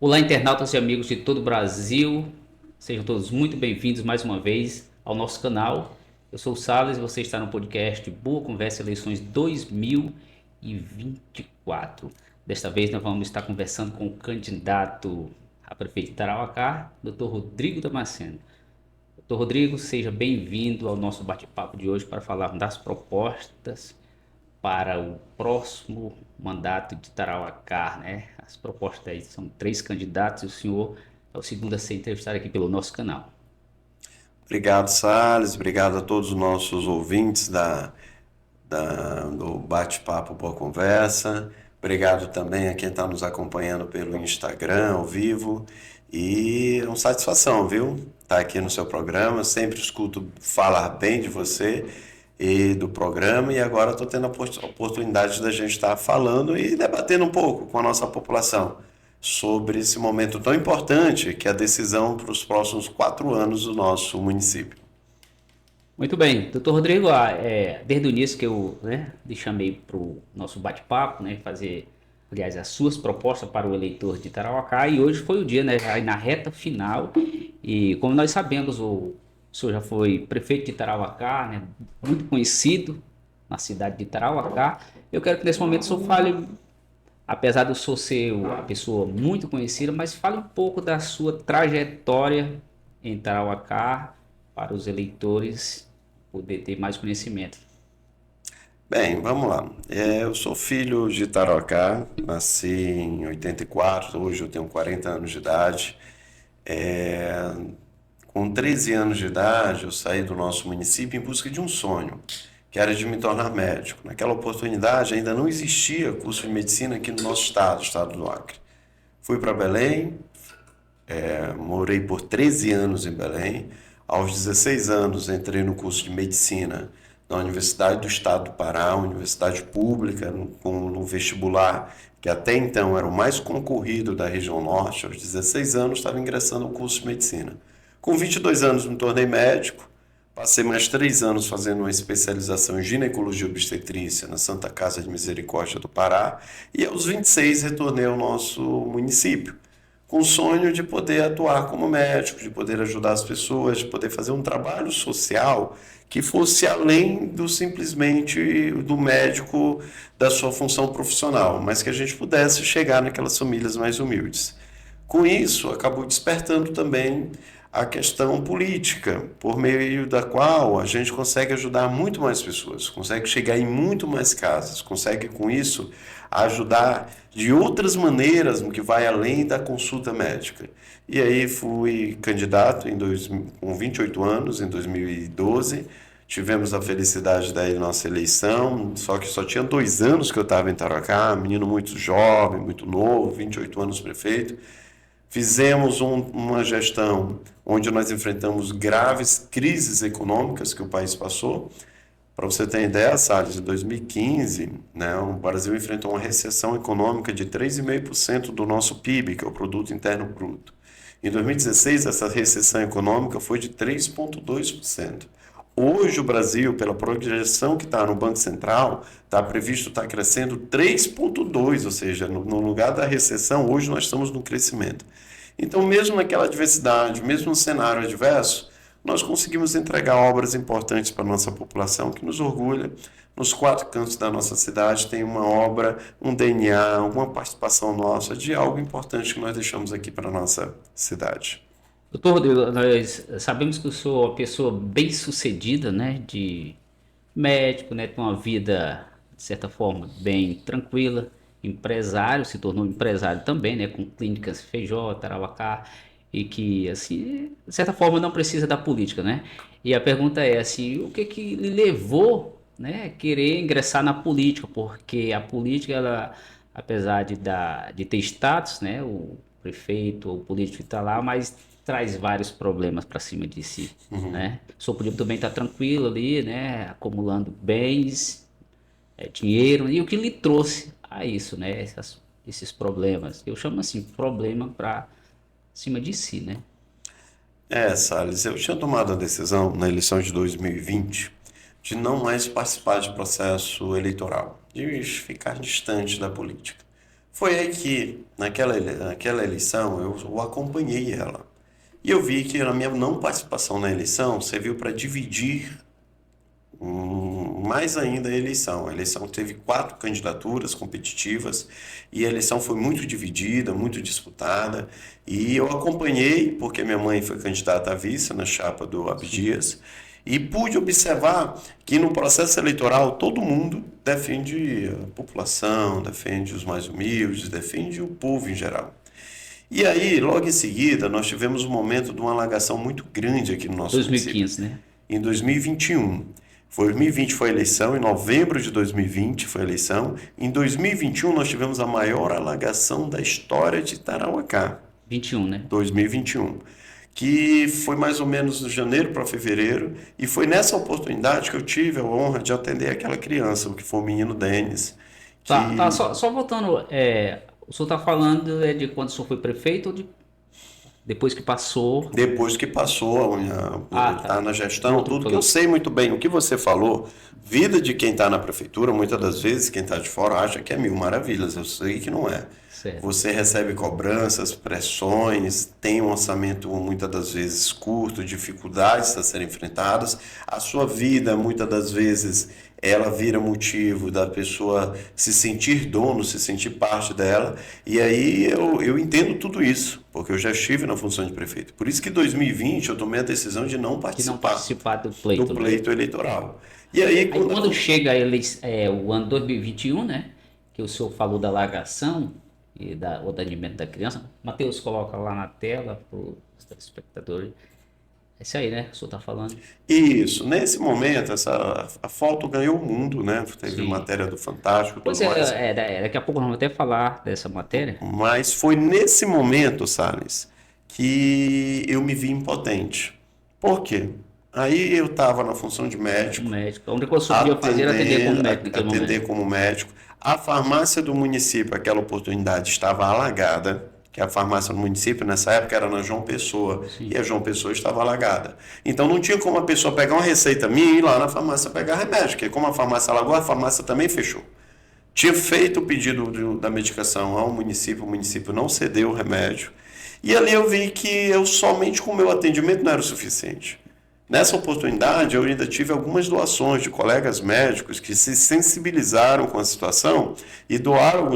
Olá, internautas e amigos de todo o Brasil, sejam todos muito bem-vindos mais uma vez ao nosso canal. Eu sou o Salles e você está no podcast Boa Conversa Eleições 2024. Desta vez nós vamos estar conversando com o candidato a prefeito de Tarauacá, Dr. Rodrigo Damasceno. Dr. Rodrigo, seja bem-vindo ao nosso bate-papo de hoje para falar das propostas para o próximo mandato de Tarauacá, né? As propostas aí são três candidatos e o senhor é o segundo a ser entrevistado aqui pelo nosso canal. Obrigado, Salles. Obrigado a todos os nossos ouvintes do Bate-Papo Boa Conversa. Obrigado também a quem está nos acompanhando pelo Instagram, ao vivo. E é uma satisfação, viu? Estar aqui no seu programa. Eu sempre escuto falar bem de você e do programa. E agora estou tendo a oportunidade da gente estar falando e debatendo um pouco com a nossa população sobre esse momento tão importante que é a decisão para os próximos 4 anos do nosso município. Muito bem, doutor Rodrigo, desde o início que eu, né, lhe chamei para o nosso bate-papo, né, fazer, aliás, as suas propostas para o eleitor de Tarauacá, e hoje foi o dia, né, aí na reta final, e como nós sabemos, o senhor já foi prefeito de Tarauacá, né, muito conhecido na cidade de Tarauacá. Eu quero que nesse momento o senhor fale, apesar do senhor ser uma pessoa muito conhecida, mas fale um pouco da sua trajetória em Tarauacá para os eleitores poder ter mais conhecimento. Bem, vamos lá. Eu sou filho de Tarocá, nasci em 84, hoje eu tenho 40 anos de idade. É, com 13 anos de idade, eu saí do nosso município em busca de um sonho, que era de me tornar médico. Naquela oportunidade ainda não existia curso de medicina aqui no nosso estado, o estado do Acre. Fui para Belém, morei por 13 anos em Belém. Aos 16 anos entrei no curso de medicina na Universidade do Estado do Pará, universidade pública, no vestibular, que até então era o mais concorrido da região norte. Aos 16 anos estava ingressando no curso de medicina. Com 22 anos me tornei médico, passei mais 3 anos fazendo uma especialização em ginecologia e obstetrícia na Santa Casa de Misericórdia do Pará e aos 26 retornei ao nosso município com o sonho de poder atuar como médico, de poder ajudar as pessoas, de poder fazer um trabalho social que fosse além do simplesmente do médico da sua função profissional, mas que a gente pudesse chegar naquelas famílias mais humildes. Com isso, acabou despertando também a questão política, por meio da qual a gente consegue ajudar muito mais pessoas, consegue chegar em muito mais casas, consegue com isso ajudar de outras maneiras, no que vai além da consulta médica. E aí fui candidato com 28 anos, em 2012, tivemos a felicidade da nossa eleição, só que só tinha 2 anos que eu estava em Tarocá, menino muito jovem, muito novo, 28 anos prefeito. Fizemos uma gestão onde nós enfrentamos graves crises econômicas que o país passou. Para você ter ideia, Salles, em 2015, né, o Brasil enfrentou uma recessão econômica de 3,5% do nosso PIB, que é o Produto Interno Bruto. Em 2016, essa recessão econômica foi de 3,2%. Hoje o Brasil, pela projeção que está no Banco Central, está previsto estar crescendo 3,2%, ou seja, no lugar da recessão, hoje nós estamos no crescimento. Então, mesmo naquela adversidade, mesmo no cenário adverso, nós conseguimos entregar obras importantes para a nossa população, que nos orgulha. Nos 4 cantos da nossa cidade tem uma obra, um DNA, alguma participação nossa de algo importante que nós deixamos aqui para a nossa cidade. Doutor Rodrigo, nós sabemos que eu sou uma pessoa bem sucedida, né, de médico, né, com uma vida, de certa forma, bem tranquila, empresário, se tornou empresário também, né, com clínicas Feijó, Tarauacá, e que, assim, de certa forma não precisa da política, né? E a pergunta é, assim, o que que lhe levou, né, a querer ingressar na política? Porque a política, ela, apesar de ter status, né, o prefeito ou o político está lá, mas traz vários problemas para cima de si, né? O senhor podia também estar tranquilo ali, né, acumulando bens, dinheiro, e o que lhe trouxe a isso, né, esses problemas. Eu chamo assim, problema para cima de si, né? Salles, eu tinha tomado a decisão na eleição de 2020 de não mais participar de processo eleitoral, de ficar distante da política. Foi aí que, naquela eleição, eu acompanhei ela. E eu vi que a minha não participação na eleição serviu para dividir mais ainda a eleição. A eleição teve 4 candidaturas competitivas e a eleição foi muito dividida, muito disputada. E eu acompanhei, porque minha mãe foi candidata a vice na chapa do Sim. Abdias, e pude observar que no processo eleitoral todo mundo defende a população, defende os mais humildes, defende o povo em geral. E aí, logo em seguida, nós tivemos um momento de uma alagação muito grande aqui no nosso município, 2015, né? em 2021. 2020 foi a eleição, em novembro de 2020 foi a eleição. Em 2021 nós tivemos a maior alagação da história de Tarauacá, 21, né? 2021, que foi mais ou menos de janeiro para fevereiro, e foi nessa oportunidade que eu tive a honra de atender aquela criança, o que foi o menino Denis, Tá, que só voltando, o senhor tá falando de quando o senhor foi prefeito ou de depois que passou? depois que passou, Ah, está tá. na No gestão, outro tudo que eu pleito. sei muito bem. O que você falou, vida de quem está na prefeitura, muitas das vezes quem está de fora acha que é mil maravilhas. Eu sei que não é. Certo. Você recebe cobranças, pressões, tem um orçamento muitas das vezes curto, dificuldades a serem enfrentadas. A sua vida, muitas das vezes, ela vira motivo da pessoa se sentir dono, se sentir parte dela. E aí eu entendo tudo isso, porque eu já estive na função de prefeito. Por isso que em 2020 eu tomei a decisão de não De não participar participar do do pleito, né? pleito eleitoral. E aí, Aí quando quando eu chega o ano 2021, né? Que o senhor falou da alagação e o atendimento da criança. Matheus, coloca lá na tela para os telespectadores. É isso aí, né? Que o senhor está falando. Isso, nesse momento, a foto ganhou o mundo, né? Teve Sim. matéria do Fantástico e Pois tudo mais. daqui a pouco nós vamos até falar dessa matéria. Mas foi nesse momento, Salles, que eu me vi impotente. Por quê? Aí eu estava na função de O médico, médico. A única coisa que o senhor podia fazer era atender como médico naquele momento. atender como médico. A farmácia do município, aquela oportunidade, estava alagada, que a farmácia do município nessa época era na João Pessoa, e Sim. a João Pessoa estava alagada. Então não tinha como a pessoa pegar uma receita minha e ir lá na farmácia pegar remédio, porque como a farmácia alagou, a farmácia também fechou. Tinha feito o pedido da medicação ao município, o município não cedeu o remédio. E ali eu vi que eu somente com o meu atendimento não era o suficiente. Nessa oportunidade, eu ainda tive algumas doações de colegas médicos que se sensibilizaram com a situação e doaram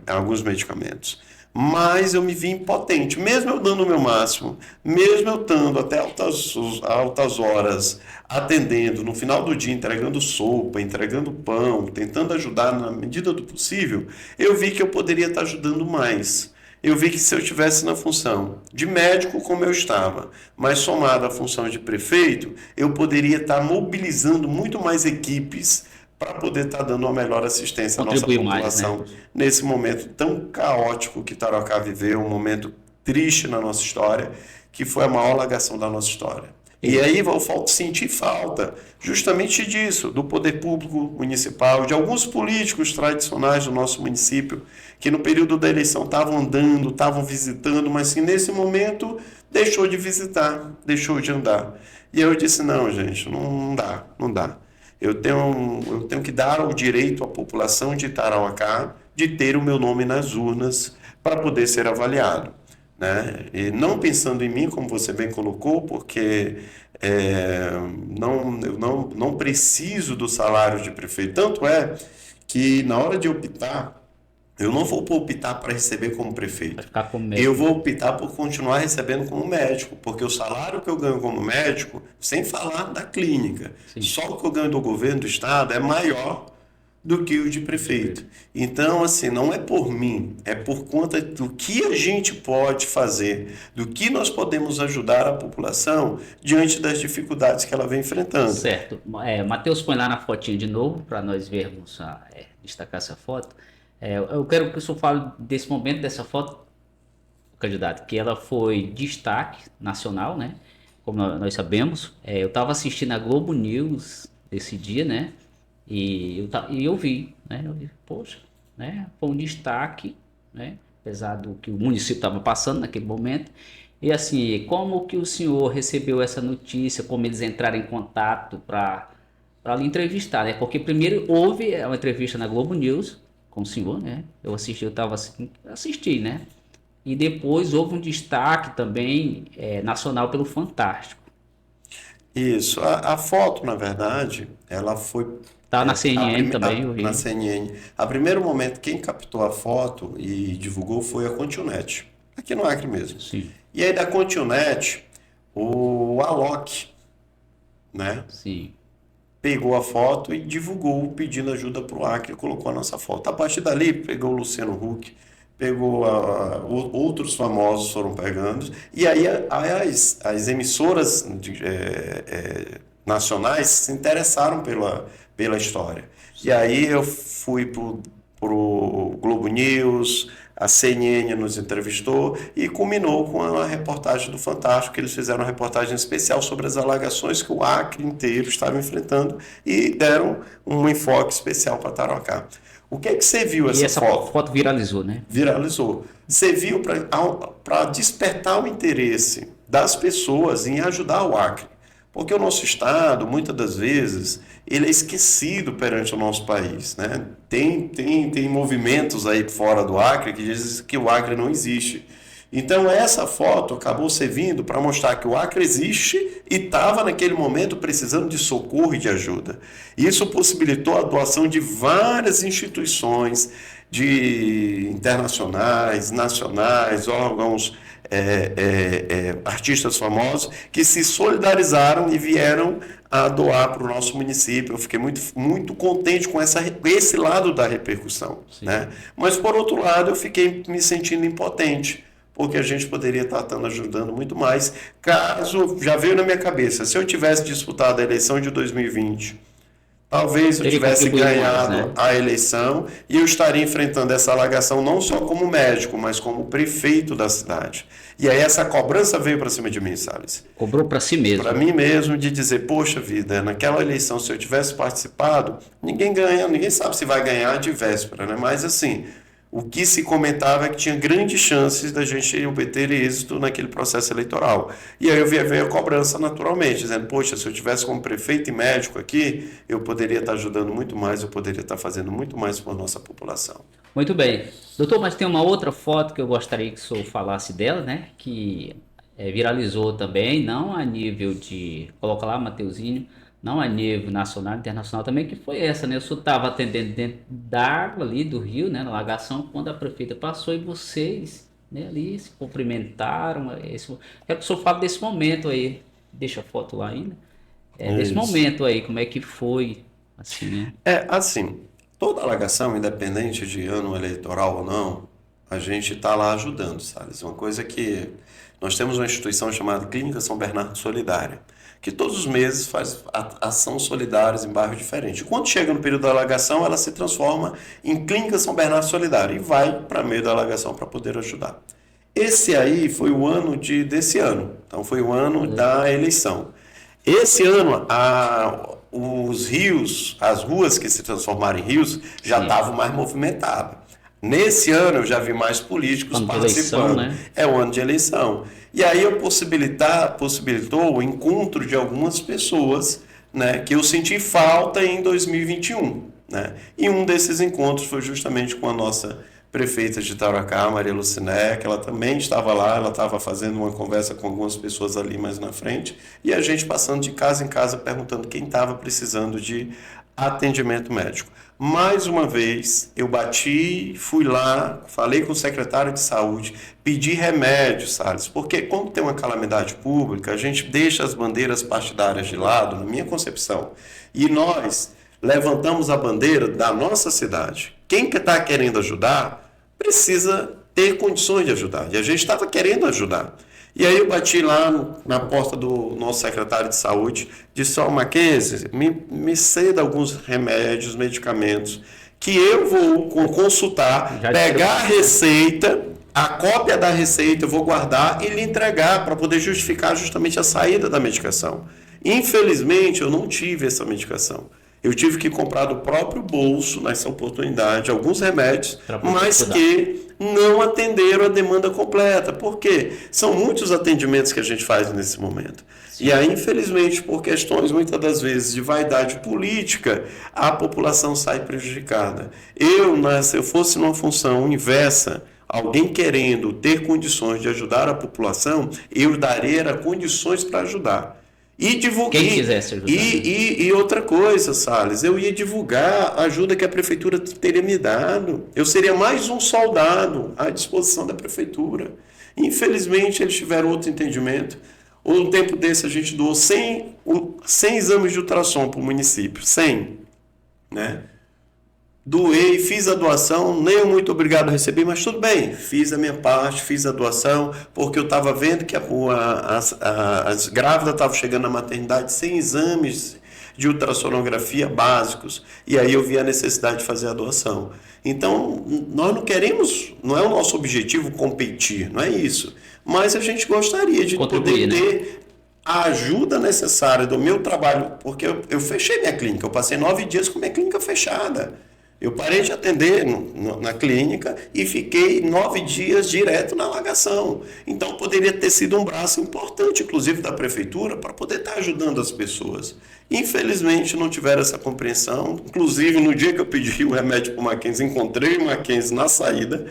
alguns medicamentos. Mas eu me vi impotente, mesmo eu dando o meu máximo, mesmo eu estando até altas horas atendendo, no final do dia entregando sopa, entregando pão, tentando ajudar na medida do possível, eu vi que eu poderia estar ajudando mais. Eu vi que se eu estivesse na função de médico, como eu estava, mas somado à função de prefeito, eu poderia estar mobilizando muito mais equipes para poder estar dando uma melhor assistência à nossa Contribuir mais, né? população nesse momento tão caótico que Tarocá viveu, um momento triste na nossa história, que foi a maior alagação da nossa história. E E, aí eu senti falta justamente disso, do poder público municipal, de alguns políticos tradicionais do nosso município, que no período da eleição estavam andando, estavam visitando, mas que nesse momento deixou de visitar, deixou de andar. E eu disse, não, gente, não dá, não dá. Eu tenho que dar o direito à população de Tarauacá de ter o meu nome nas urnas para poder ser avaliado, né? E não pensando em mim, como você bem colocou, porque eu não preciso do salário de prefeito. Tanto é que na hora de optar, eu não vou optar para receber como vai prefeito. ficar como Eu médico, né? vou optar por continuar recebendo como médico, porque o salário que eu ganho como médico, sem falar da clínica, Sim. só o que eu ganho do governo do estado é maior do que o de prefeito. Então, assim, não é por mim, é por conta do que a gente pode fazer, do que nós podemos ajudar a população diante das dificuldades que ela vem enfrentando. Certo. Matheus, põe lá na fotinha de novo para nós vermos, destacar essa foto. Eu quero que o senhor fale desse momento, dessa foto, candidato, que ela foi destaque nacional, né? Como nós sabemos. Eu estava assistindo a Globo News esse dia, né? E eu vi, né? Eu vi, poxa, né? Foi um destaque, né? Apesar do que o município estava passando naquele momento. E assim, como que o senhor recebeu essa notícia, como eles entraram em contato para lhe entrevistar, né? Porque primeiro houve uma entrevista na Globo News, com o senhor, né? Eu estava assisti, né? E depois houve um destaque também nacional pelo Fantástico. Isso. A foto, na verdade, ela foi Tá na CNN também, eu na vi. CNN. A primeiro momento, quem captou a foto e divulgou foi a Continet, aqui no Acre mesmo. Sim, E aí da Continet, o Alok, né, sim. pegou a foto e divulgou pedindo ajuda para o Acre e colocou a nossa foto. A partir dali, pegou o Luciano Huck, pegou outros famosos foram pegando, e aí as emissoras nacionais se interessaram pela história. E aí eu fui pro Globo News, a CNN nos entrevistou e culminou com a reportagem do Fantástico, que eles fizeram uma reportagem especial sobre as alagações que o Acre inteiro estava enfrentando e deram um enfoque especial para Tarauacá. O que é que você viu E essa essa foto? foto viralizou, né? Viralizou. Você viu para despertar o interesse das pessoas em ajudar o Acre. Porque o nosso Estado, muitas das vezes, ele é esquecido perante o nosso país. Né? Tem movimentos aí fora do Acre que dizem que o Acre não existe. Então, essa foto acabou servindo para mostrar que o Acre existe e estava, naquele momento, precisando de socorro e de ajuda. Isso possibilitou a doação de várias instituições internacionais, nacionais, órgãos, artistas famosos, que se solidarizaram e vieram a doar para o nosso município. Eu fiquei muito contente com esse lado da repercussão. Né? Mas, por outro lado, eu fiquei me sentindo impotente, porque a gente poderia estar ajudando muito mais. Caso, já veio na minha cabeça, se eu tivesse disputado a eleição de 2020, talvez eu Teria tivesse contribuído mais, ganhado né? a eleição e eu estaria enfrentando essa alagação não só como médico, mas como prefeito da cidade. E aí essa cobrança veio para cima de mim, Salles. Cobrou para si mesmo. Para mim mesmo, de dizer, poxa vida, naquela eleição, se eu tivesse participado, ninguém ganha, ninguém sabe se vai ganhar de véspera, né? Mas assim, o que se comentava é que tinha grandes chances da gente obter êxito naquele processo eleitoral. E aí veio a cobrança naturalmente, dizendo, poxa, se eu tivesse como prefeito e médico aqui, eu poderia estar ajudando muito mais, eu poderia estar fazendo muito mais por nossa população. Muito bem. Doutor, mas tem uma outra foto que eu gostaria que o senhor falasse dela, né? Que viralizou também, não a nível de. Coloca lá, Mateuzinho, não a nível nacional, internacional também, que foi essa, né? O senhor estava atendendo dentro da água ali do rio, né? Na lagação, quando a prefeita passou e vocês, né, ali se cumprimentaram. Quero que o senhor fale desse momento aí. Deixa a foto lá ainda. Desse Isso. momento aí, como é que foi, assim, né? Assim, toda alagação, independente de ano eleitoral ou não, a gente está lá ajudando, sabe? Uma coisa que nós temos uma instituição chamada Clínica São Bernardo Solidária, que todos os meses faz ação solidárias em bairros diferentes. Quando chega no período da alagação, ela se transforma em Clínica São Bernardo Solidária e vai para meio da alagação para poder ajudar. Esse aí foi o ano desse ano, então foi o ano da eleição. Esse ano, os rios, as ruas que se transformaram em rios, já Sim. estavam mais movimentadas. Nesse ano, eu já vi mais políticos Ano de eleição, participando. né? É o ano de eleição. E aí possibilitou o encontro de algumas pessoas, né, que eu senti falta em 2021. Né? E um desses encontros foi justamente com a nossa prefeita de Tarauacá, Maria Luciné, que ela também estava lá, ela estava fazendo uma conversa com algumas pessoas ali mais na frente, e a gente passando de casa em casa perguntando quem estava precisando de atendimento médico. Mais uma vez, eu fui lá, falei com o secretário de saúde, pedi remédios, Salles, porque quando tem uma calamidade pública, a gente deixa as bandeiras partidárias de lado, na minha concepção, e nós levantamos a bandeira da nossa cidade. Quem que está querendo ajudar precisa ter condições de ajudar. E a gente estava querendo ajudar. E aí eu bati lá na porta do nosso secretário de saúde, disse, ó, Mackenzie, me ceda alguns remédios, medicamentos, que eu vou consultar, pegar a receita, a cópia da receita eu vou guardar e lhe entregar para poder justificar justamente a saída da medicação. Infelizmente, eu não tive essa medicação. Eu tive que comprar do próprio bolso, nessa oportunidade, alguns remédios, Pra poder mas cuidar. que não atenderam a demanda completa. Por quê? São muitos atendimentos que a gente faz nesse momento. Sim. E aí, infelizmente, por questões muitas das vezes de vaidade política, a população sai prejudicada. Se eu fosse numa função inversa, alguém querendo ter condições de ajudar a população, eu daria condições para ajudar. E Quem divulguei. quisesse ajudar, né? E outra coisa, Salles, eu ia divulgar a ajuda que a prefeitura teria me dado. Eu seria mais um soldado à disposição da prefeitura. Infelizmente, eles tiveram outro entendimento. Um tempo desse, a gente doou 100 exames de ultrassom para o município. 100, né? Doei, fiz a doação, nem muito obrigado a receber, mas tudo bem, fiz a minha parte, fiz a doação, porque eu estava vendo que as grávidas estavam chegando na maternidade sem exames de ultrassonografia básicos, e aí eu vi a necessidade de fazer a doação. Então, nós não queremos, não é o nosso objetivo competir, não é isso, mas a gente gostaria de Contribuir, poder né? ter a ajuda necessária do meu trabalho, porque eu fechei minha clínica, eu passei 9 dias com minha clínica fechada. Eu parei de atender na clínica e fiquei 9 dias direto na alagação. Então, poderia ter sido um braço importante, inclusive da prefeitura, para poder estar ajudando as pessoas. Infelizmente, não tiveram essa compreensão. Inclusive, no dia que eu pedi o remédio para o Mackenzie, encontrei o Mackenzie na saída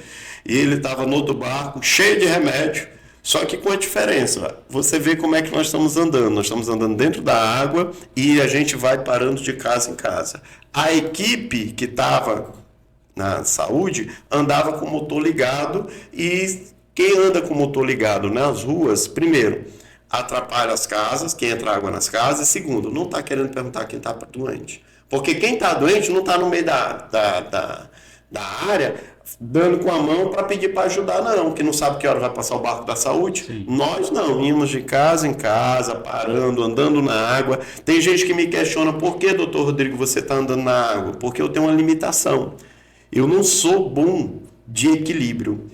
e ele estava no outro barco, cheio de remédio. Só que com a diferença, você vê como é que nós estamos andando. Nós estamos andando dentro da água e a gente vai parando de casa em casa. A equipe que estava na saúde andava com o motor ligado e quem anda com o motor ligado nas ruas, primeiro, atrapalha as casas, quem entra água nas casas, e segundo, não está querendo perguntar quem está doente. Porque quem está doente não está no meio da área dando com a mão para pedir para ajudar, não, que não sabe que hora vai passar o barco da saúde. Sim. Nós não, íamos de casa em casa, parando, andando na água. Tem gente que me questiona, por que, doutor Rodrigo, você está andando na água? Porque eu tenho uma limitação. Eu não sou bom de equilíbrio.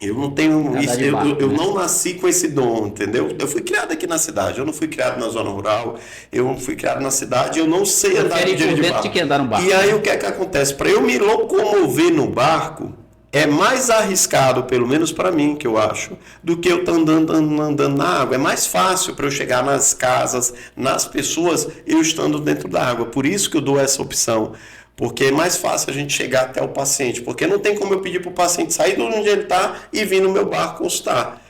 Eu não tenho Nadar isso, de barco, eu né? não nasci com esse dom, entendeu? Eu fui criado aqui na cidade, eu não fui criado na zona rural, eu fui criado na cidade, eu não sei andar Prefere ir por de dentro barco. de que andar no barco. E aí o que é que acontece? Para eu me locomover no barco, é mais arriscado, pelo menos para mim, que eu acho, do que eu estar andando na água. É mais fácil para eu chegar nas casas, nas pessoas, eu estando dentro da água. Por isso que eu dou essa opção. Porque é mais fácil a gente chegar até o paciente. Porque não tem como eu pedir para o paciente sair de onde ele está e vir no meu barco consultar.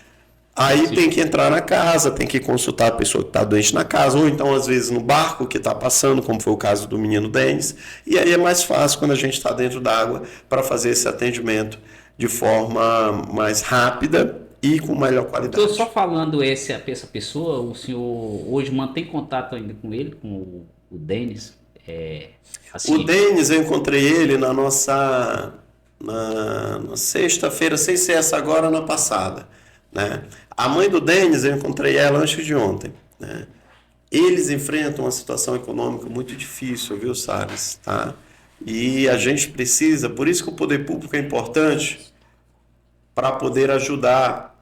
Aí Sim. tem que entrar na casa, tem que consultar a pessoa que está doente na casa, ou então, às vezes, no barco que está passando, como foi o caso do menino Denis. E aí é mais fácil quando a gente está dentro d'água para fazer esse atendimento de forma mais rápida e com melhor qualidade. Estou só falando essa pessoa, o senhor hoje mantém contato ainda com ele, com o Denis? Assim, O Denis, eu encontrei ele na sexta-feira, sem ser essa agora, na passada, né? A mãe do Denis, eu encontrei ela antes de ontem, né? Eles enfrentam uma situação econômica muito difícil, viu, Salles? Tá? E a gente precisa, por isso que o poder público é importante para poder ajudar.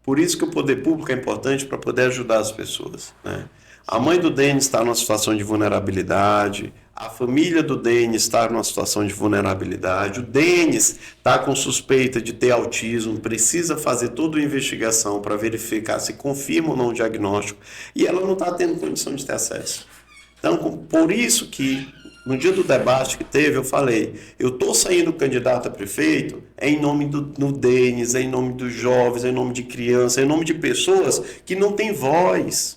Por isso que o poder público é importante para poder ajudar as pessoas, né? A mãe do Denis está numa situação de vulnerabilidade, a família do Denis está numa situação de vulnerabilidade, o Denis está com suspeita de ter autismo, precisa fazer toda a investigação para verificar se confirma ou não o diagnóstico, e ela não está tendo condição de ter acesso. Então, por isso que no dia do debate que teve, eu falei, eu estou saindo candidato a prefeito em nome do Denis, em nome dos jovens, em nome de crianças, em nome de pessoas que não têm voz,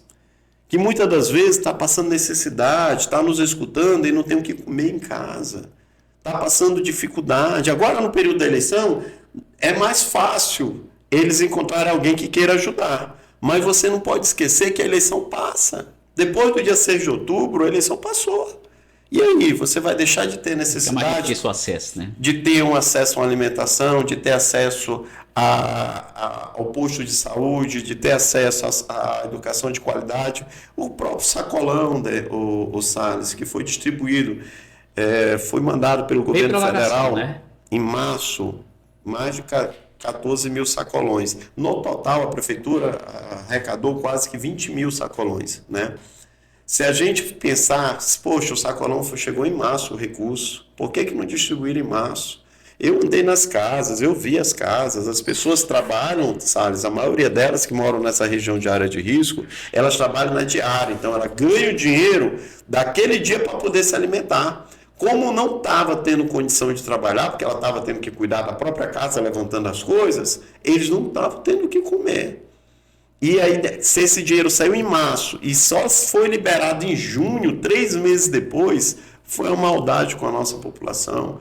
que muitas das vezes está passando necessidade, está nos escutando e não tem o que comer em casa, está passando dificuldade. Agora, no período da eleição, é mais fácil eles encontrarem alguém que queira ajudar, mas você não pode esquecer que a eleição passa. Depois do dia 6 de outubro, a eleição passou. E aí, você vai deixar de ter é mais necessidade difícil o acesso, né? de ter um acesso à alimentação, de ter acesso ao posto de saúde, de ter acesso à educação de qualidade. O próprio sacolão, o Salles, que foi distribuído, foi mandado pelo governo federal, né? em março, mais de 14 mil sacolões. No total, a prefeitura arrecadou quase que 20 mil sacolões, né? Se a gente pensar, poxa, o sacolão chegou em março o recurso, por que não distribuir em março? Eu andei nas casas, eu vi as casas, as pessoas trabalham, Salles, a maioria delas que moram nessa região de área de risco, elas trabalham na diária, então ela ganha o dinheiro daquele dia para poder se alimentar. Como não estava tendo condição de trabalhar, porque ela estava tendo que cuidar da própria casa, levantando as coisas, eles não estavam tendo o que comer. E aí, se esse dinheiro saiu em março e só foi liberado em junho, 3 meses depois, foi uma maldade com a nossa população,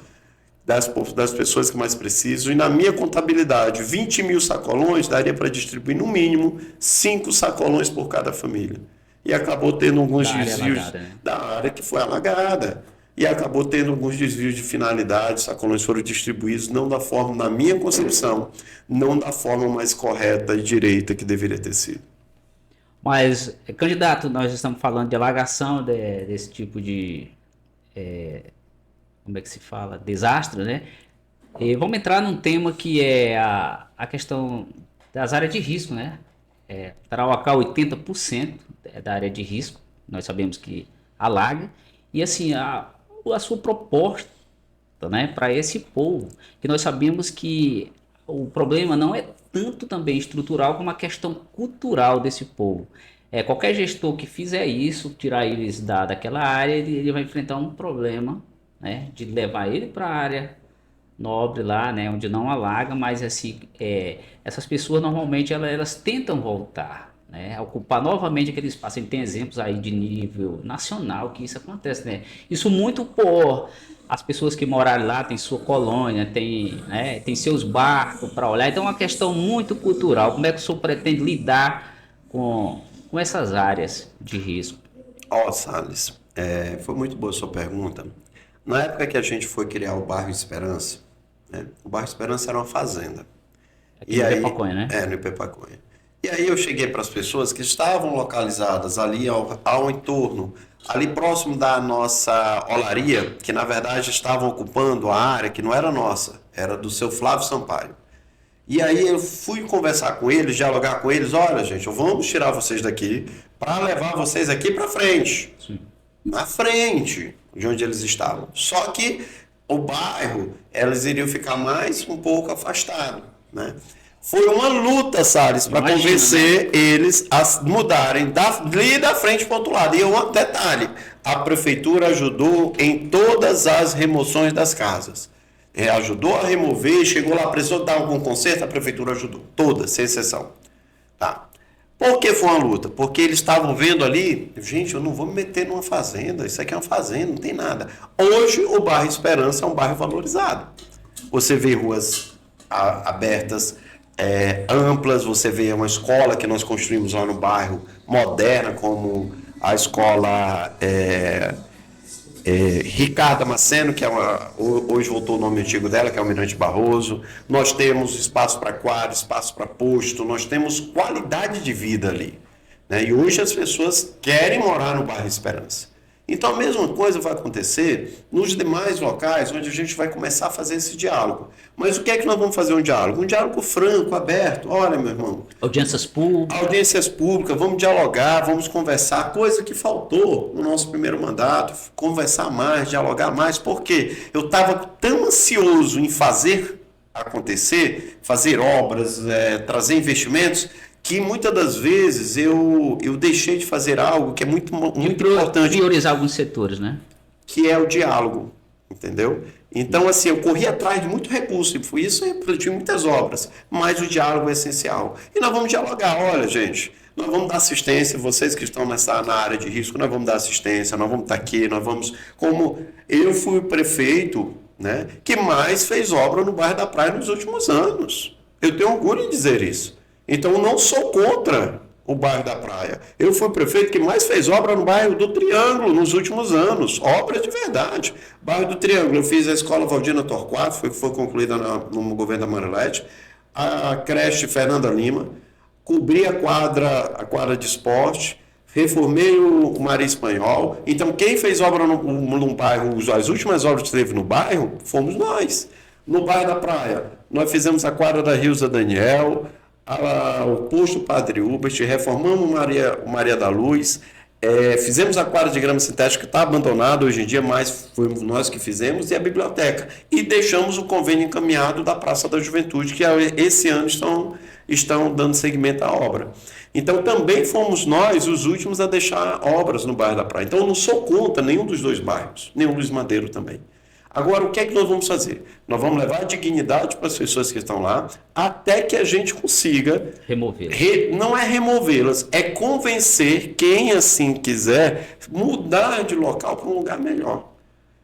das pessoas que mais precisam. E na minha contabilidade, 20 mil sacolões daria para distribuir no mínimo 5 sacolões por cada família. E acabou tendo alguns Da área desvios alagada, né? da área que foi alagada. E acabou tendo alguns desvios de finalidade, sacolões foram distribuídos não da forma, na minha concepção, não da forma mais correta e direita que deveria ter sido. Mas, candidato, nós estamos falando de alagação desse tipo de, como é que se fala, desastre, né? E vamos entrar num tema que é a questão das áreas de risco, né? Tarauacá, 80% é da área de risco, nós sabemos que alaga, e assim, a sua proposta, né, para esse povo, que nós sabemos que o problema não é tanto também estrutural como a questão cultural desse povo. Qualquer gestor que fizer isso, tirar eles daquela área, ele vai enfrentar um problema, né, de levar ele para a área nobre lá, né, onde não alaga, mas assim, essas pessoas normalmente elas tentam voltar, né, a ocupar novamente aquele espaço. Ele tem exemplos aí de nível nacional que isso acontece, né? Isso muito por as pessoas que moraram lá, tem sua colônia, tem, né, tem seus barcos para olhar. Então é uma questão muito cultural. Como é que o senhor pretende lidar com essas áreas de risco? Salles, foi muito boa a sua pergunta. Na época que a gente foi criar o bairro Esperança, né, o bairro Esperança era uma fazenda. Aqui E no aí, Pepaconha, né? no Ipepaconha. E aí eu cheguei para as pessoas que estavam localizadas ali ao entorno, ali próximo da nossa olaria, que na verdade estavam ocupando a área que não era nossa, era do seu Flávio Sampaio. E aí eu fui conversar com eles, dialogar com eles, olha gente, vamos tirar vocês daqui para levar vocês aqui para frente. Sim. Na frente de onde eles estavam. Só que o bairro, eles iriam ficar mais um pouco afastados, né? Foi uma luta, Salles, para Imagina, convencer eles a mudarem dali da frente para o outro lado. E um detalhe, a prefeitura ajudou em todas as remoções das casas. Ajudou a remover, chegou lá, precisou dar algum conserto, a prefeitura ajudou. Todas, sem exceção. Tá? Por que foi uma luta? Porque eles estavam vendo ali, gente, eu não vou me meter numa fazenda, isso aqui é uma fazenda, não tem nada. Hoje o bairro Esperança é um bairro valorizado. Você vê ruas abertas, amplas, você vê uma escola que nós construímos lá no bairro, moderna, como a escola Ricardo Damasceno, que hoje voltou o nome antigo dela, que é o Almirante Barroso. Nós temos espaço para aquário, espaço para posto, nós temos qualidade de vida ali, né? E hoje as pessoas querem morar no bairro Esperança. Então a mesma coisa vai acontecer nos demais locais onde a gente vai começar a fazer esse diálogo. Mas o que é que nós vamos fazer um diálogo? Um diálogo franco, aberto. Olha, meu irmão, Audiências públicas. audiências públicas, vamos dialogar, vamos conversar, coisa que faltou no nosso primeiro mandato, conversar mais, dialogar mais, porque eu estava tão ansioso em fazer acontecer, fazer obras, trazer investimentos, que muitas das vezes eu deixei de fazer algo que é muito importante, Priorizar alguns setores, né? que é o diálogo, entendeu? Então, assim, eu corri atrás de muito recurso, e isso refletiu em muitas obras, mas o diálogo é essencial. E nós vamos dialogar, olha, gente, nós vamos dar assistência, vocês que estão na área de risco, nós vamos dar assistência, nós vamos estar aqui, nós vamos... Como eu fui o prefeito, né, que mais fez obra no bairro da Praia nos últimos anos. Eu tenho orgulho em dizer isso. Então, eu não sou contra o bairro da Praia. Eu fui o prefeito que mais fez obra no bairro do Triângulo nos últimos anos. Obras de verdade. Bairro do Triângulo. Eu fiz a escola Valdina Torquato, foi concluída no governo da Marilete. A creche Fernanda Lima. Cobri a quadra de esporte. Reformei o Maria Espanhol. Então, quem fez obra no bairro, as últimas obras que teve no bairro, fomos nós. No bairro da Praia, nós fizemos a quadra da Rilza Daniel, o posto Padre Hubert, reformamos o Maria da Luz, Fizemos a quadra de grama sintética que está abandonada hoje em dia, mas fomos nós que fizemos, e a biblioteca. E deixamos o convênio encaminhado da Praça da Juventude, que esse ano estão dando seguimento à obra. Então também fomos nós os últimos a deixar obras no bairro da Praia. Então eu não sou contra nenhum dos dois bairros, nem o Luiz Madeiro também. Agora, o que é que nós vamos fazer? Nós vamos levar a dignidade para as pessoas que estão lá, até que a gente consiga Removê-las. Não é removê-las, é convencer quem assim quiser mudar de local para um lugar melhor.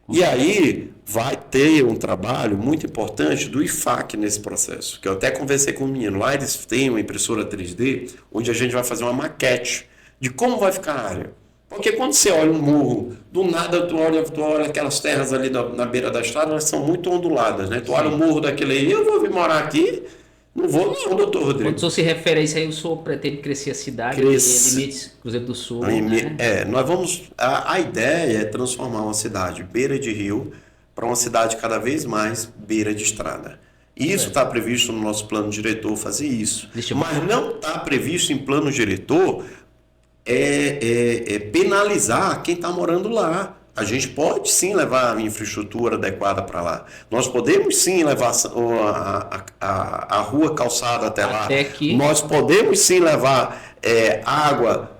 E aí vai ter um trabalho muito importante do IFAC nesse processo, que eu até conversei com o menino. Lá eles têm uma impressora 3D, onde a gente vai fazer uma maquete de como vai ficar a área. Porque quando você olha um morro, do nada tu olha aquelas terras ali na beira da estrada, elas são muito onduladas, né? Tu olha o morro daquele aí, eu vou vir morar aqui? Não vou não, doutor Rodrigo. Quando o senhor se refere a isso aí, o senhor pretende crescer a cidade, limites Cruzeiro do Sul, né? Nós vamos... A ideia é transformar uma cidade beira de rio para uma cidade cada vez mais beira de estrada. Isso está previsto no nosso plano diretor, fazer isso. Mas não está previsto em plano diretor penalizar quem está morando lá. A gente pode sim levar a infraestrutura adequada para lá. Nós podemos sim levar a rua calçada até lá. Nós podemos sim levar água.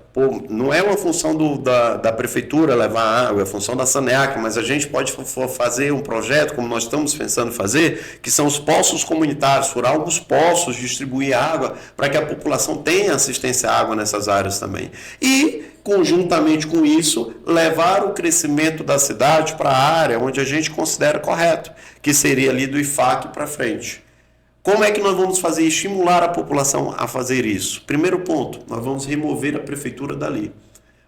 Não é uma função da prefeitura levar água, é função da Saneac, mas a gente pode fazer um projeto, como nós estamos pensando em fazer, que são os poços comunitários, furar alguns poços, distribuir água, para que a população tenha assistência à água nessas áreas também. E, conjuntamente com isso, levar o crescimento da cidade para a área onde a gente considera correto, que seria ali do IFAC para frente. Como é que nós vamos fazer? Estimular a população a fazer isso. Primeiro ponto, nós vamos remover a prefeitura dali.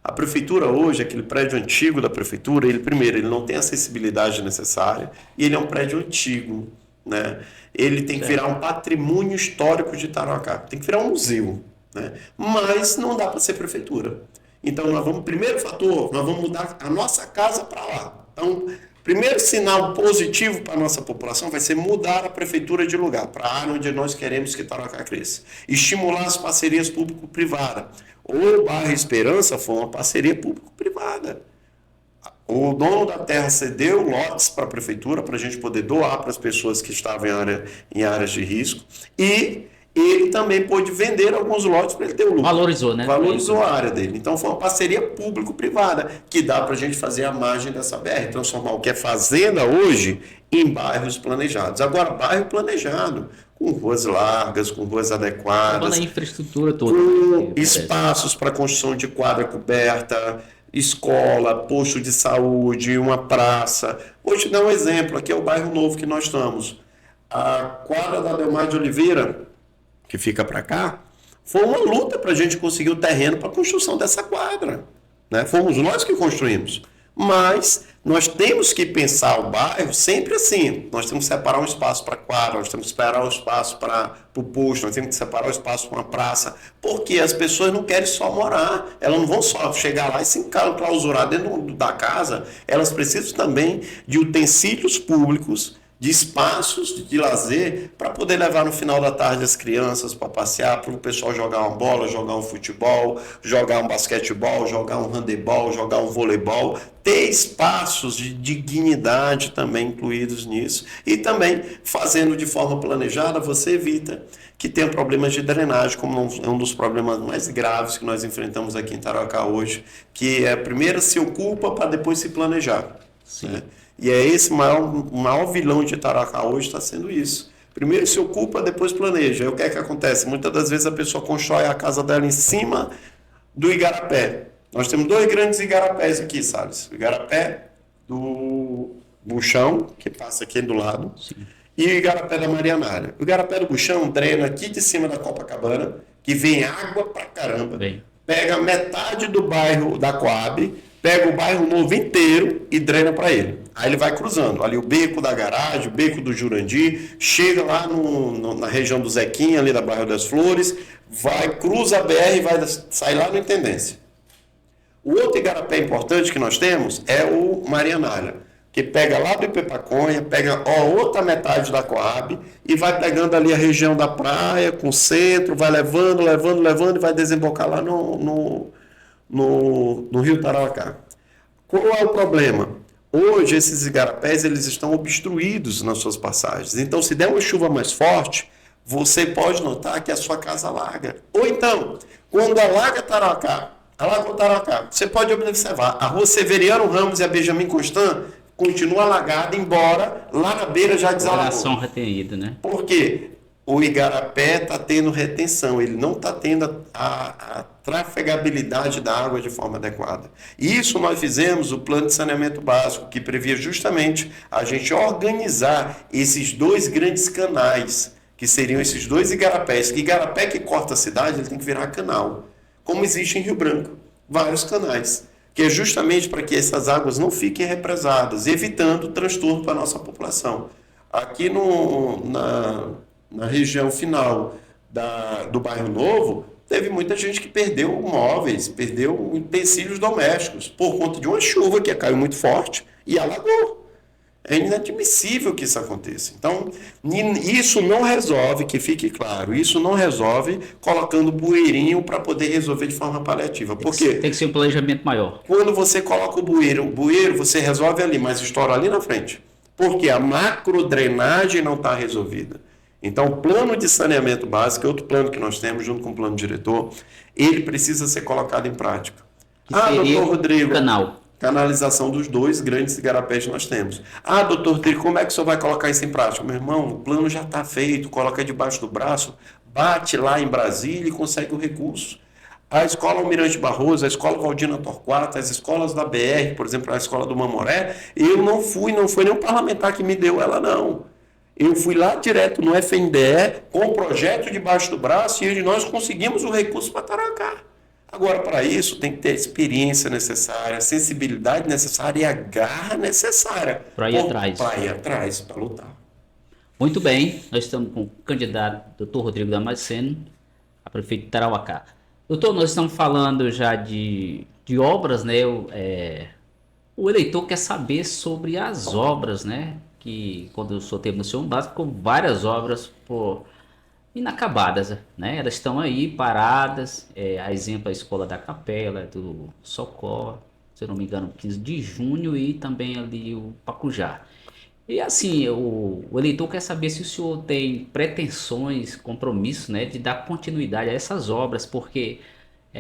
A prefeitura hoje, aquele prédio antigo da prefeitura, ele não tem a acessibilidade necessária e ele é um prédio antigo, né? Ele tem que virar um patrimônio histórico de Tarauacá, tem que virar um museu, né? Mas não dá para ser prefeitura. Então, primeiro fator, nós vamos mudar a nossa casa para lá. Então, primeiro sinal positivo para a nossa população vai ser mudar a prefeitura de lugar, para a área onde nós queremos que Tarauacá cresça. Estimular as parcerias público-privadas. O Bairro Esperança foi uma parceria público-privada. O dono da terra cedeu lotes para a prefeitura para a gente poder doar para as pessoas que estavam em áreas de risco. E ele também pôde vender alguns lotes para ele ter o lucro. Valorizou, né? Valorizou a área dele. Então foi uma parceria público-privada que dá para a gente fazer a margem dessa BR, transformar o que é fazenda hoje em bairros planejados. Agora, bairro planejado, com ruas largas, com ruas adequadas, a infraestrutura toda, com espaços para construção de quadra coberta, escola, posto de saúde, uma praça. Vou te dar um exemplo, aqui é o bairro novo que nós estamos. A quadra da Adelmar de Oliveira, que fica para cá, foi uma luta para a gente conseguir o terreno para a construção dessa quadra, né? Fomos nós que construímos. Mas nós temos que pensar o bairro sempre assim. Nós temos que separar um espaço para a quadra, nós temos que separar um espaço para o posto, nós temos que separar um espaço para uma praça, porque as pessoas não querem só morar, elas não vão só chegar lá e se enclausurar dentro da casa, elas precisam também de utensílios públicos, de espaços de lazer para poder levar no final da tarde as crianças para passear, para o pessoal jogar uma bola, jogar um futebol, jogar um basquetebol, jogar um handebol, jogar um voleibol, ter espaços de dignidade também incluídos nisso. E também, fazendo de forma planejada, você evita que tenha problemas de drenagem, como é um dos problemas mais graves que nós enfrentamos aqui em Tarauacá hoje, que primeiro se ocupa para depois se planejar. Sim. Né? E é esse o maior vilão de Tarauacá hoje está sendo isso. Primeiro se ocupa, depois planeja. E o que é que acontece? Muitas das vezes a pessoa constrói a casa dela em cima do igarapé. Nós temos dois grandes igarapés aqui, sabe? O igarapé do Buchão, que passa aqui do lado, sim, e o igarapé da Marianária. O igarapé do Buchão drena aqui de cima da Copacabana, que vem água pra caramba. Bem. Pega metade do bairro da Coab, pega o bairro novo inteiro e drena para ele. Aí ele vai cruzando. Ali o beco da garagem, o beco do Jurandir, chega lá na região do Zequinha, ali da bairro das Flores, cruza a BR e vai sair lá no Intendência. O outro igarapé importante que nós temos é o Marianália, que pega lá do Ipepaconha, pega outra metade da Coab e vai pegando ali a região da praia, com o centro, vai levando e vai desembocar lá no no Rio Tarauacá. Qual é o problema? Hoje, esses igarapés eles estão obstruídos nas suas passagens. Então, se der uma chuva mais forte, você pode notar que a sua casa alaga. Ou então, quando alaga o Tarauacá, você pode observar, a rua Severiano Ramos e a Benjamin Constant continua alagada, embora lá na beira já desalagou. Retenida, né? Por quê? O igarapé está tendo retenção, ele não está tendo a trafegabilidade da água de forma adequada. Isso nós fizemos o plano de saneamento básico, que previa justamente a gente organizar esses dois grandes canais, que seriam esses dois igarapés. Que igarapé que corta a cidade, ele tem que virar canal, como existe em Rio Branco, vários canais, que é justamente para que essas águas não fiquem represadas, evitando transtorno para a nossa população. Aqui na região final do Bairro Novo, teve muita gente que perdeu móveis, perdeu utensílios domésticos, por conta de uma chuva que caiu muito forte e alagou. É inadmissível que isso aconteça. Então, isso não resolve, que fique claro, isso não resolve colocando bueirinho para poder resolver de forma paliativa. Porque tem que ser um planejamento maior. Quando você coloca o bueiro você resolve ali, mas estoura ali na frente. Porque a macrodrenagem não está resolvida. Então, o plano de saneamento básico, é outro plano que nós temos, junto com o plano diretor, ele precisa ser colocado em prática. Doutor Rodrigo, canalização dos dois grandes igarapés que nós temos. Doutor Rodrigo, como é que o senhor vai colocar isso em prática? Meu irmão, o plano já está feito, coloca debaixo do braço, bate lá em Brasília e consegue o recurso. A escola Almirante Barroso, a escola Valdina Torquato, as escolas da BR, por exemplo, a escola do Mamoré, não foi nenhum parlamentar que me deu ela, não. Eu fui lá direto no FNDE com o projeto debaixo do braço e nós conseguimos o recurso para Tarauacá. Agora, para isso, tem que ter a experiência necessária, a sensibilidade necessária e a garra necessária. Para ir atrás. Para ir atrás, para lutar. Muito bem, nós estamos com o candidato Dr. Rodrigo Damasceno, a prefeito de Tarauacá. Doutor, nós estamos falando já de obras, né? O eleitor quer saber sobre as obras, né? Que quando o senhor teve no seu mandato, ficou várias obras inacabadas, né? Elas estão aí paradas, a exemplo a Escola da Capela, do Socorro, se eu não me engano, 15 de junho e também ali o Pacujá. E assim, o eleitor quer saber se o senhor tem pretensões, compromisso, né, de dar continuidade a essas obras, porque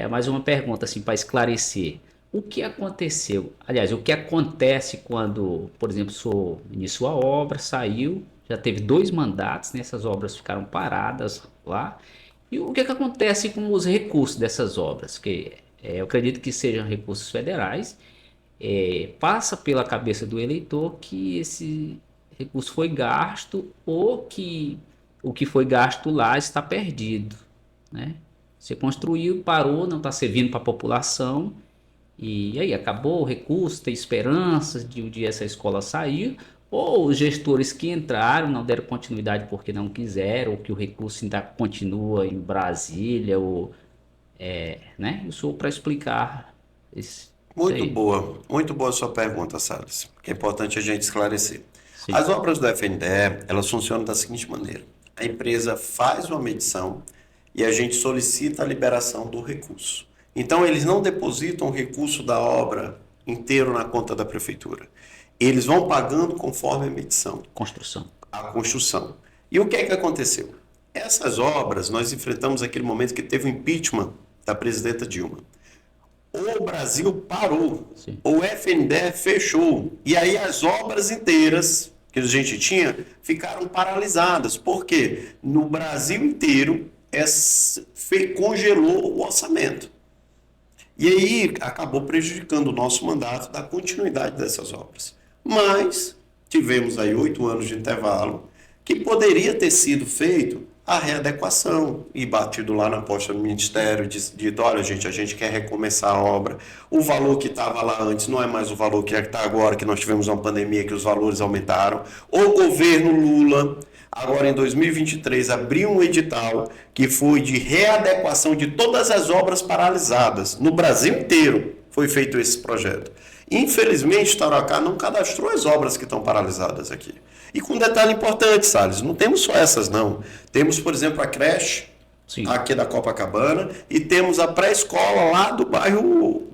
mais uma pergunta assim para esclarecer. O que aconteceu? Aliás, o que acontece quando, por exemplo, o senhor iniciou a obra, saiu, já teve 2 mandatos, né, essas obras ficaram paradas lá. E o que acontece com os recursos dessas obras? Que eu acredito que sejam recursos federais. Passa pela cabeça do eleitor que esse recurso foi gasto ou que o que foi gasto lá está perdido, né? Você construiu, parou, não está servindo para a população e aí acabou o recurso, tem esperanças de um dia essa escola sair, ou os gestores que entraram não deram continuidade porque não quiseram, ou que o recurso ainda continua em Brasília, ou, né? Eu sou para explicar isso. Muito boa a sua pergunta, Salles, que é importante a gente esclarecer. Sim. As obras do FNDE, elas funcionam da seguinte maneira: a empresa faz uma medição e a gente solicita a liberação do recurso. Então, eles não depositam o recurso da obra inteiro na conta da prefeitura. Eles vão pagando conforme a medição. A construção. E o que é que aconteceu? Essas obras, nós enfrentamos aquele momento que teve o impeachment da presidenta Dilma. O Brasil parou, Sim. O FNDE fechou, e aí as obras inteiras que a gente tinha ficaram paralisadas. Por quê? No Brasil inteiro congelou o orçamento. E aí acabou prejudicando o nosso mandato da continuidade dessas obras. Mas tivemos aí 8 anos de intervalo que poderia ter sido feito a readequação e batido lá na posta do Ministério, dito, olha gente, a gente quer recomeçar a obra. O valor que estava lá antes não é mais o valor que está agora, que nós tivemos uma pandemia que os valores aumentaram. O governo Lula, agora em 2023, abriu um edital que foi de readequação de todas as obras paralisadas. No Brasil inteiro foi feito esse projeto. Infelizmente, Tarauacá não cadastrou as obras que estão paralisadas aqui. E com um detalhe importante, Salles, não temos só essas, não. Temos, por exemplo, a creche, Sim. aqui da Copacabana, e temos a pré-escola lá do bairro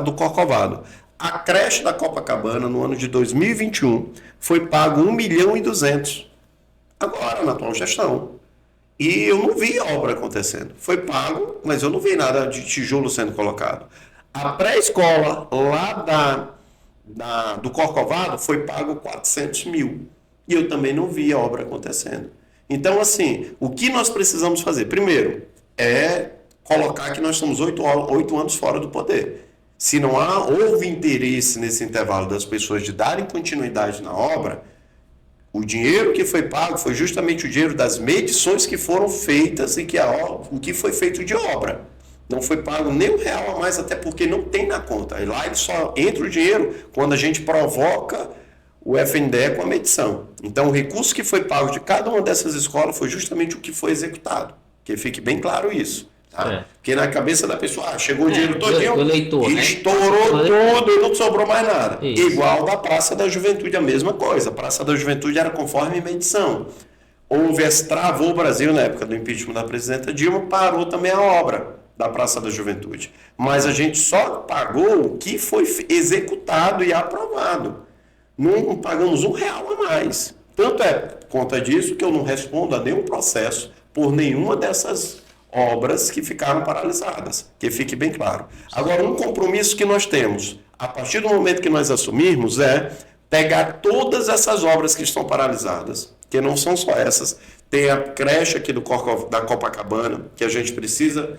do Corcovado. A creche da Copacabana, no ano de 2021, foi pago 1.200.000 agora, na atual gestão. E eu não vi a obra acontecendo. Foi pago, mas eu não vi nada de tijolo sendo colocado. A pré-escola lá do Corcovado foi pago 400.000. E eu também não vi a obra acontecendo. Então, assim, o que nós precisamos fazer? Primeiro, é colocar que nós estamos 8 anos fora do poder. Se não houve interesse nesse intervalo das pessoas de darem continuidade na obra, o dinheiro que foi pago foi justamente o dinheiro das medições que foram feitas e o que foi feito de obra. Não foi pago nem R$ 1 a mais, até porque não tem na conta. E lá ele só entra o dinheiro quando a gente provoca o FNDE com a medição. Então, o recurso que foi pago de cada uma dessas escolas foi justamente o que foi executado. Que fique bem claro isso. Tá? Porque na cabeça da pessoa, chegou o dinheiro todinho, eleitor, estourou tudo e não sobrou mais nada. Isso. Igual da Praça da Juventude, a mesma coisa. A Praça da Juventude era conforme medição. Travou o Brasil na época do impeachment da presidenta Dilma, parou também a obra da Praça da Juventude. Mas a gente só pagou o que foi executado e aprovado. Não pagamos R$ 1 a mais. Tanto é por conta disso que eu não respondo a nenhum processo por nenhuma dessas obras que ficaram paralisadas, que fique bem claro. Agora, um compromisso que nós temos, a partir do momento que nós assumirmos, é pegar todas essas obras que estão paralisadas, que não são só essas. Tem a creche aqui da Copacabana, que a gente precisa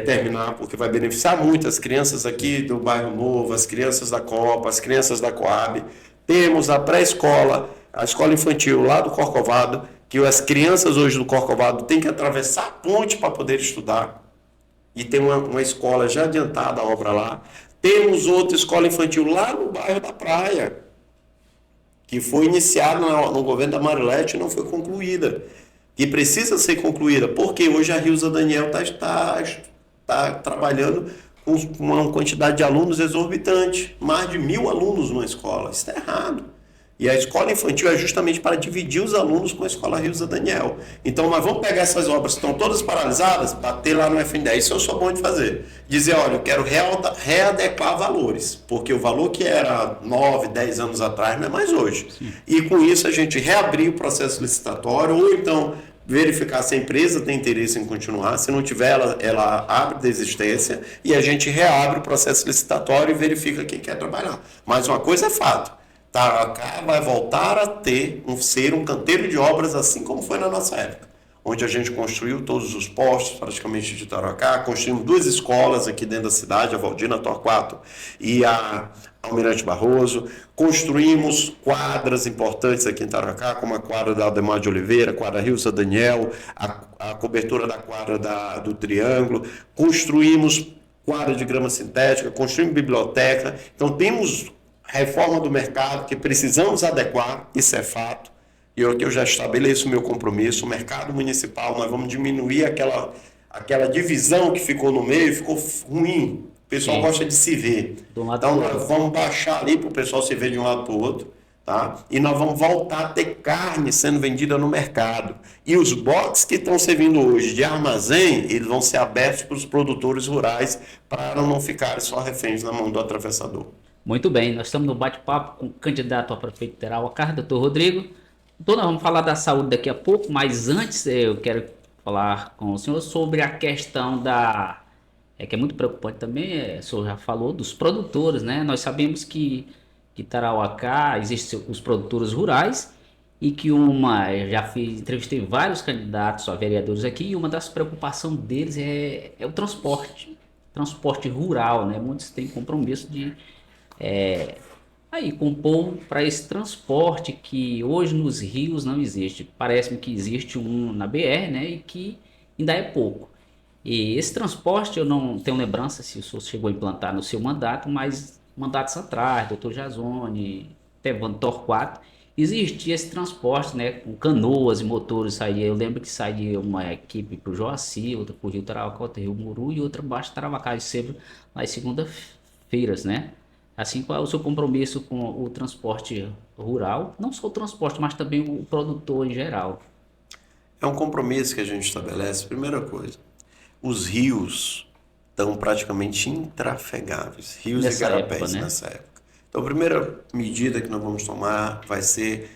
terminar, porque vai beneficiar muito as crianças aqui do Bairro Novo, as crianças da Copa, as crianças da Coab. Temos a pré-escola, a escola infantil lá do Corcovado, que as crianças hoje do Corcovado têm que atravessar a ponte para poder estudar. E tem uma escola já adiantada, a obra lá. Temos outra escola infantil lá no bairro da Praia, que foi iniciada no governo da Marilete e não foi concluída. E precisa ser concluída, porque hoje a Rilza Daniel está trabalhando com uma quantidade de alunos exorbitante. Mais de 1.000 alunos numa escola. Isso está errado. E a escola infantil é justamente para dividir os alunos com a escola Rilza Daniel. Então, nós vamos pegar essas obras que estão todas paralisadas, bater lá no FNDE. Isso eu sou bom de fazer. Dizer, olha, eu quero readequar valores, porque o valor que era 9, 10 anos atrás não é mais hoje. Sim. E com isso a gente reabrir o processo licitatório, ou então verificar se a empresa tem interesse em continuar. Se não tiver, ela abre desistência e a gente reabre o processo licitatório e verifica quem quer trabalhar. Mas uma coisa é fato. Tarauacá vai voltar a ser um canteiro de obras, assim como foi na nossa época, onde a gente construiu todos os postos praticamente de Tarauacá, construímos 2 escolas aqui dentro da cidade, a Valdina Torquato e a Almirante Barroso, construímos quadras importantes aqui em Tarauacá, como a quadra da Aldemar de Oliveira, a quadra Rilza Daniel, a cobertura da quadra do Triângulo, construímos quadra de grama sintética, construímos biblioteca, então temos reforma do mercado que precisamos adequar, isso é fato, e eu já estabeleço o meu compromisso. O mercado municipal, nós vamos diminuir aquela divisão que ficou no meio, ficou ruim, o pessoal gosta de se ver, então nós vamos baixar ali para o pessoal se ver de um lado para o outro, tá? E nós vamos voltar a ter carne sendo vendida no mercado, e os boxes que estão servindo hoje de armazém, eles vão ser abertos para os produtores rurais, para não ficarem só reféns na mão do atravessador. Muito bem, nós estamos no bate-papo com o candidato a prefeito de Tarauacá, doutor Rodrigo. Doutor, nós vamos falar da saúde daqui a pouco, mas antes eu quero falar com o senhor sobre a questão que é muito preocupante também, o senhor já falou, dos produtores, né? Nós sabemos que Tarauacá existem os produtores rurais e que entrevistei vários candidatos a vereadores aqui, e uma das preocupações deles é o transporte rural, né? Muitos têm compromisso de compor para esse transporte que hoje nos rios não existe. Parece-me que existe um na BR, né, e que ainda é pouco. E esse transporte eu não tenho lembrança se o senhor chegou a implantar no seu mandato, mas mandatos atrás, doutor Jazone, Tevando Torquato, existia esse transporte, né, com canoas e motores. Eu lembro que saía uma equipe para o Joaci, outra para o Rio Tarauacá, outra Rio Muru e outra abaixo de Tarauacá, sempre nas segundas-feiras, né? Assim, qual é o seu compromisso com o transporte rural? Não só o transporte, mas também o produtor em geral. É um compromisso que a gente estabelece. Primeira coisa, os rios estão praticamente intrafegáveis, rios e Nessa época, garapés né? nessa época. Então, a primeira medida que nós vamos tomar vai ser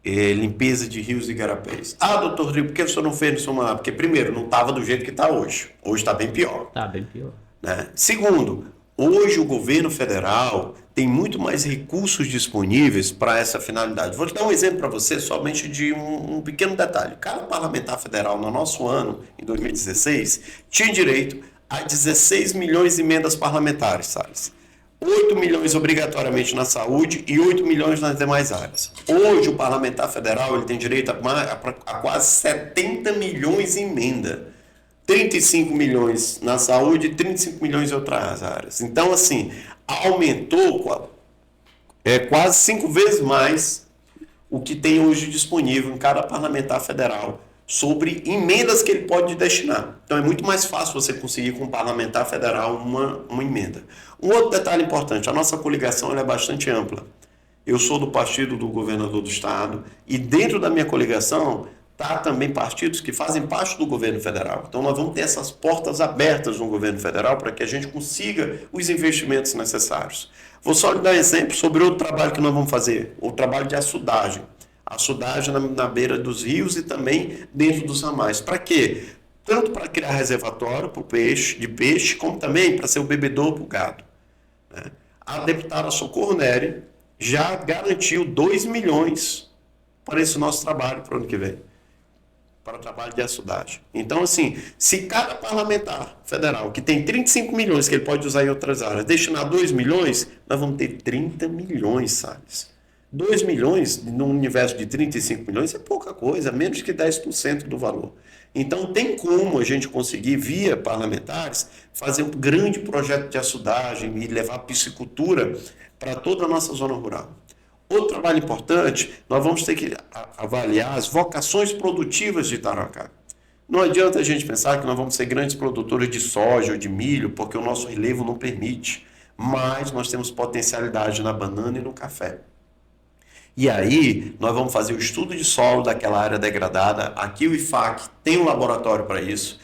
limpeza de rios e garapés. Ah, doutor Rodrigo, por que o senhor não fez isso lá? Porque, primeiro, não estava do jeito que está hoje. Hoje está bem pior. Tá bem pior. Né? Segundo, hoje o governo federal tem muito mais recursos disponíveis para essa finalidade. Vou te dar um exemplo para você, somente de um pequeno detalhe. Cada parlamentar federal, no nosso ano, em 2016, tinha direito a 16 milhões de emendas parlamentares, Salles. 8 milhões obrigatoriamente na saúde e 8 milhões nas demais áreas. Hoje, o parlamentar federal ele tem direito a quase 70 milhões em emenda. 35 milhões na saúde e 35 milhões em outras áreas. Então, assim, aumentou quase 5 vezes mais o que tem hoje disponível em cada parlamentar federal sobre emendas que ele pode destinar. Então, é muito mais fácil você conseguir com um parlamentar federal uma emenda. Um outro detalhe importante, a nossa coligação ela é bastante ampla. Eu sou do partido do governador do estado e dentro da minha coligação tá também partidos que fazem parte do governo federal. Então nós vamos ter essas portas abertas no governo federal para que a gente consiga os investimentos necessários. Vou só lhe dar um exemplo sobre outro trabalho que nós vamos fazer, o trabalho de açudagem. Açudagem na beira dos rios e também dentro dos ramais. Para quê? Tanto para criar reservatório para o peixe, como também para ser o bebedouro para o gado. Né? A deputada Socorro Nery já garantiu 2 milhões para esse nosso trabalho para o ano que vem. Para o trabalho de açudagem. Então, assim, se cada parlamentar federal, que tem 35 milhões que ele pode usar em outras áreas, destinar 2 milhões, nós vamos ter 30 milhões, Salles. 2 milhões num universo de 35 milhões é pouca coisa, menos que 10% do valor. Então, tem como a gente conseguir, via parlamentares, fazer um grande projeto de açudagem e levar piscicultura para toda a nossa zona rural. Outro trabalho importante, nós vamos ter que avaliar as vocações produtivas de Tarauacá. Não adianta a gente pensar que nós vamos ser grandes produtores de soja ou de milho, porque o nosso relevo não permite, mas nós temos potencialidade na banana e no café. E aí, nós vamos fazer o estudo de solo daquela área degradada. Aqui o IFAC tem um laboratório para isso.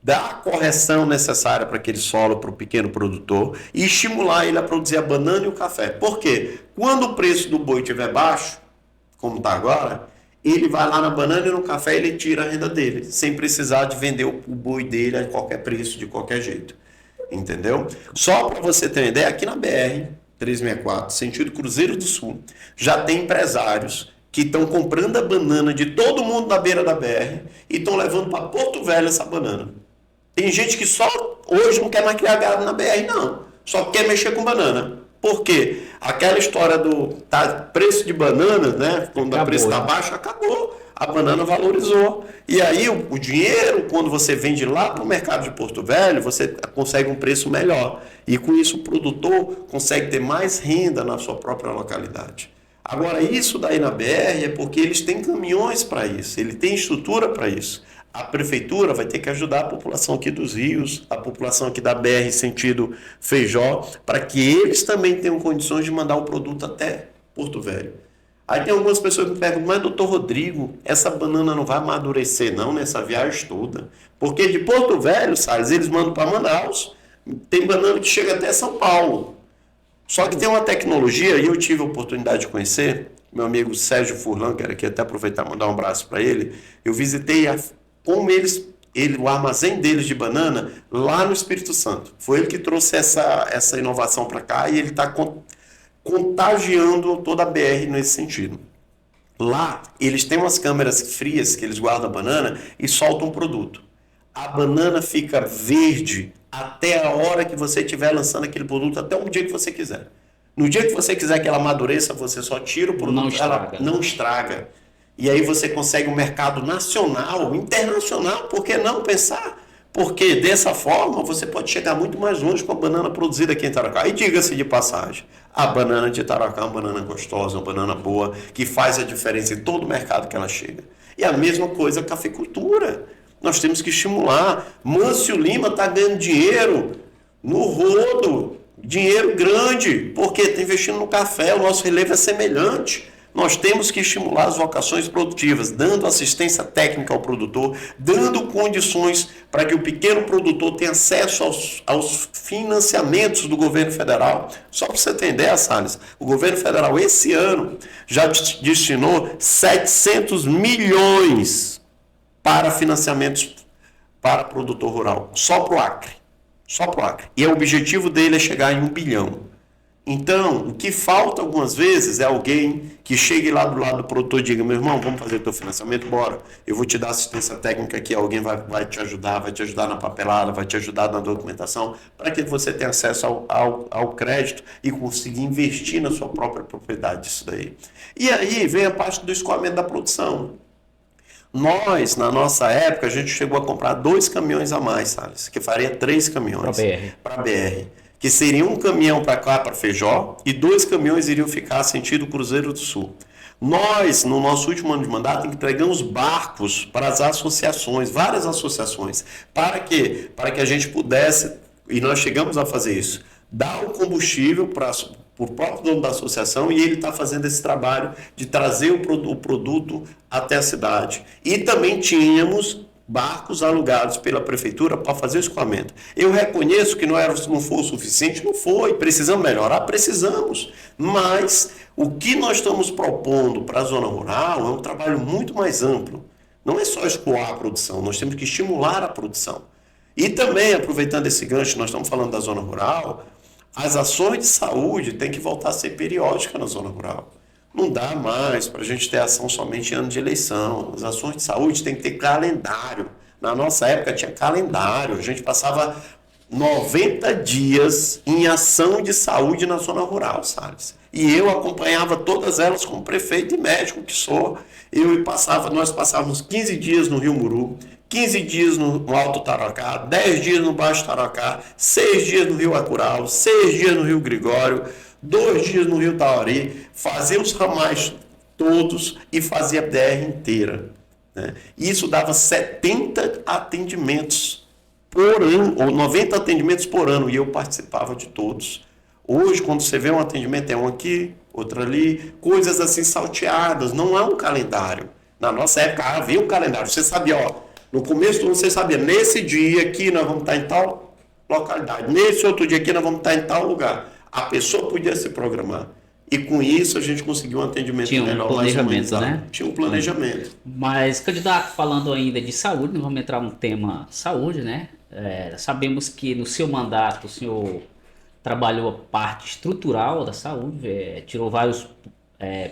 Dar a correção necessária para aquele solo para o pequeno produtor e estimular ele a produzir a banana e o café. Por quê? Quando o preço do boi estiver baixo, como está agora, ele vai lá na banana e no café ele tira a renda dele, sem precisar de vender o boi dele a qualquer preço, de qualquer jeito. Entendeu? Só para você ter uma ideia, aqui na BR-364, sentido Cruzeiro do Sul, já tem empresários que estão comprando a banana de todo mundo na beira da BR e estão levando para Porto Velho essa banana. Tem gente que só hoje não quer mais criar gado na BR, não. Só quer mexer com banana. Por quê? Aquela história do preço de banana, né? Quando o preço está baixo, acabou. A banana valorizou. E aí o dinheiro, quando você vende lá para o mercado de Porto Velho, você consegue um preço melhor. E com isso o produtor consegue ter mais renda na sua própria localidade. Agora, isso daí na BR é porque eles têm caminhões para isso, ele tem estrutura para isso. A prefeitura vai ter que ajudar a população aqui dos rios, a população aqui da BR sentido Feijó, para que eles também tenham condições de mandar o produto até Porto Velho. Aí tem algumas pessoas que me perguntam, mas doutor Rodrigo, essa banana não vai amadurecer não nessa viagem toda? Porque de Porto Velho, Salles, eles mandam para Manaus, tem banana que chega até São Paulo. Só que tem uma tecnologia, e eu tive a oportunidade de conhecer, meu amigo Sérgio Furlan, quero aqui até aproveitar e mandar um abraço para ele, eu visitei como o armazém deles de banana lá no Espírito Santo. Foi ele que trouxe essa inovação para cá e ele está contagiando toda a BR nesse sentido. Lá, eles têm umas câmeras frias que eles guardam a banana e soltam um produto. A banana fica verde até a hora que você estiver lançando aquele produto, até o dia que você quiser. No dia que você quiser que ela amadureça, você só tira o produto, ela não estraga. E aí você consegue um mercado nacional, internacional, por que não pensar? Porque dessa forma você pode chegar muito mais longe com a banana produzida aqui em Tarauacá. E diga-se de passagem, a banana de Tarauacá é uma banana gostosa, uma banana boa, que faz a diferença em todo o mercado que ela chega. E a mesma coisa a cafeicultura. Nós temos que estimular. Mâncio Lima está ganhando dinheiro no rodo, dinheiro grande, porque está investindo no café, o nosso relevo é semelhante. Nós temos que estimular as vocações produtivas, dando assistência técnica ao produtor, dando condições para que o pequeno produtor tenha acesso aos financiamentos do governo federal. Só para você ter ideia, Salles, o governo federal esse ano já destinou 700 milhões para financiamentos para produtor rural, só para o Acre. Só para o Acre. E o objetivo dele é chegar em 1 bilhão. Então, o que falta algumas vezes é alguém que chegue lá do lado do produtor e diga: meu irmão, vamos fazer o teu financiamento? Bora. Eu vou te dar assistência técnica aqui, alguém vai te ajudar na papelada, vai te ajudar na documentação, para que você tenha acesso ao crédito e consiga investir na sua própria propriedade disso daí. E aí vem a parte do escoamento da produção. Nós, na nossa época, a gente chegou a comprar 2 caminhões a mais, sabe? Que faria 3 caminhões para a BR. Que seria um caminhão para cá, para Feijó, e 2 caminhões iriam ficar sentido Cruzeiro do Sul. Nós, no nosso último ano de mandato, entregamos barcos para as associações, várias associações. Para quê? Para que a gente pudesse, e nós chegamos a fazer isso, dar o combustível para o próprio dono da associação, e ele está fazendo esse trabalho de trazer o produto até a cidade. E também tínhamos barcos alugados pela prefeitura para fazer o escoamento. Eu reconheço que não foi o suficiente, não foi, precisamos melhorar, precisamos, mas o que nós estamos propondo para a zona rural é um trabalho muito mais amplo. Não é só escoar a produção, nós temos que estimular a produção. E também, aproveitando esse gancho, nós estamos falando da zona rural, as ações de saúde têm que voltar a ser periódicas na zona rural. Não dá mais para a gente ter ação somente em ano de eleição. As ações de saúde têm que ter calendário. Na nossa época tinha calendário. A gente passava 90 dias em ação de saúde na zona rural, sabe? E eu acompanhava todas elas como prefeito e médico que sou. Nós passávamos 15 dias no Rio Muru, 15 dias no Alto Tarocá, 10 dias no Baixo Tarocá, 6 dias no Rio Acural, 6 dias no Rio Gregório, 2 dias no Rio Tauri, fazia os ramais todos e fazia a BR inteira. Né? Isso dava 70 atendimentos por ano, ou 90 atendimentos por ano, e eu participava de todos. Hoje, quando você vê um atendimento, é um aqui, outro ali, coisas assim salteadas, não há um calendário. Na nossa época havia um calendário, você sabia, no começo do ano você sabia, nesse dia aqui nós vamos estar em tal localidade, nesse outro dia aqui nós vamos estar em tal lugar. A pessoa podia se programar. E com isso a gente conseguiu um atendimento melhor. Tinha um planejamento, né? Tinha um planejamento. Mas, candidato, falando ainda de saúde, nós vamos entrar no tema saúde, né? Sabemos que no seu mandato o senhor trabalhou a parte estrutural da saúde, tirou vários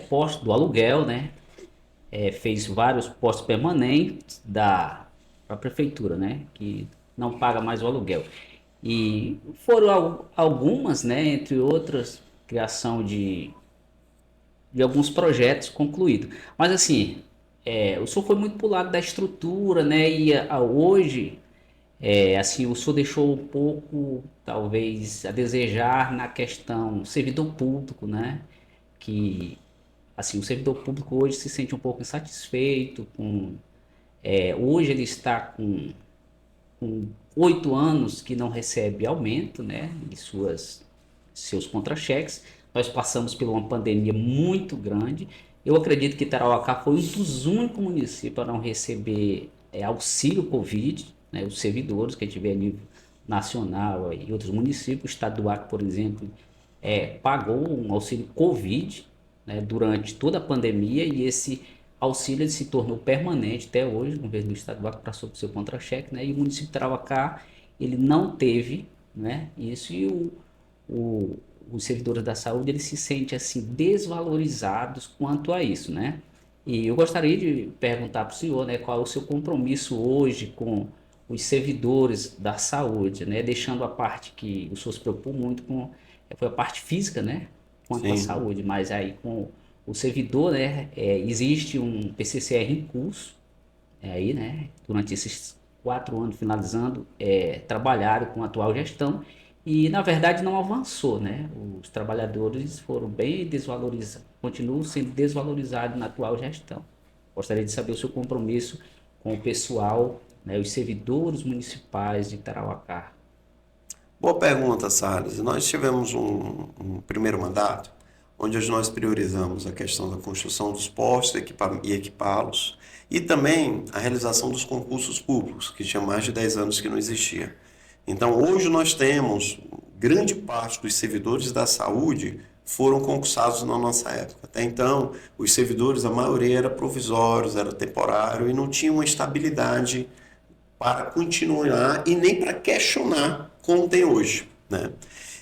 postos do aluguel, né? Fez vários postos permanentes para a prefeitura, né? Que não paga mais o aluguel. E foram algumas, né, entre outras, criação de alguns projetos concluídos. Mas assim, o senhor foi muito para o lado da estrutura, né, e hoje, assim, o senhor deixou um pouco, talvez, a desejar na questão servidor público, né, que, assim, o servidor público hoje se sente um pouco insatisfeito com... hoje ele está com 8 anos que não recebe aumento, né, de seus contra-cheques. Nós passamos por uma pandemia muito grande. Eu acredito que Tarauacá foi um dos únicos municípios a não receber auxílio Covid, né, os servidores que a gente vê a nível nacional e outros municípios. O estado do Acre, por exemplo, pagou um auxílio Covid, né, durante toda a pandemia, e esse auxílio ele se tornou permanente até hoje. O governo do estado do Acre passou por seu contra-cheque, né, e o município de Tarauacá ele não teve, né, isso, e os servidores da saúde eles se sentem assim desvalorizados quanto a isso, né? E eu gostaria de perguntar para o senhor, né, qual é o seu compromisso hoje com os servidores da saúde, né, deixando a parte que o senhor se preocupou muito com, foi a parte física, né, quanto à saúde, mas aí com o servidor, né, existe um PCCR em curso, aí, né, durante esses 4 anos finalizando, trabalharam com a atual gestão e, na verdade, não avançou, né? Os trabalhadores foram bem desvalorizados, continuam sendo desvalorizados na atual gestão. Gostaria de saber o seu compromisso com o pessoal, né, os servidores municipais de Tarauacá. Boa pergunta, Salles. Nós tivemos um primeiro mandato onde nós priorizamos a questão da construção dos postos e equipá-los, e também a realização dos concursos públicos, que tinha mais de 10 anos que não existia. Então, hoje nós temos grande parte dos servidores da saúde foram concursados na nossa época. Até então, os servidores, a maioria era provisórios, era temporário e não tinha uma estabilidade para continuar e nem para questionar como tem hoje, né?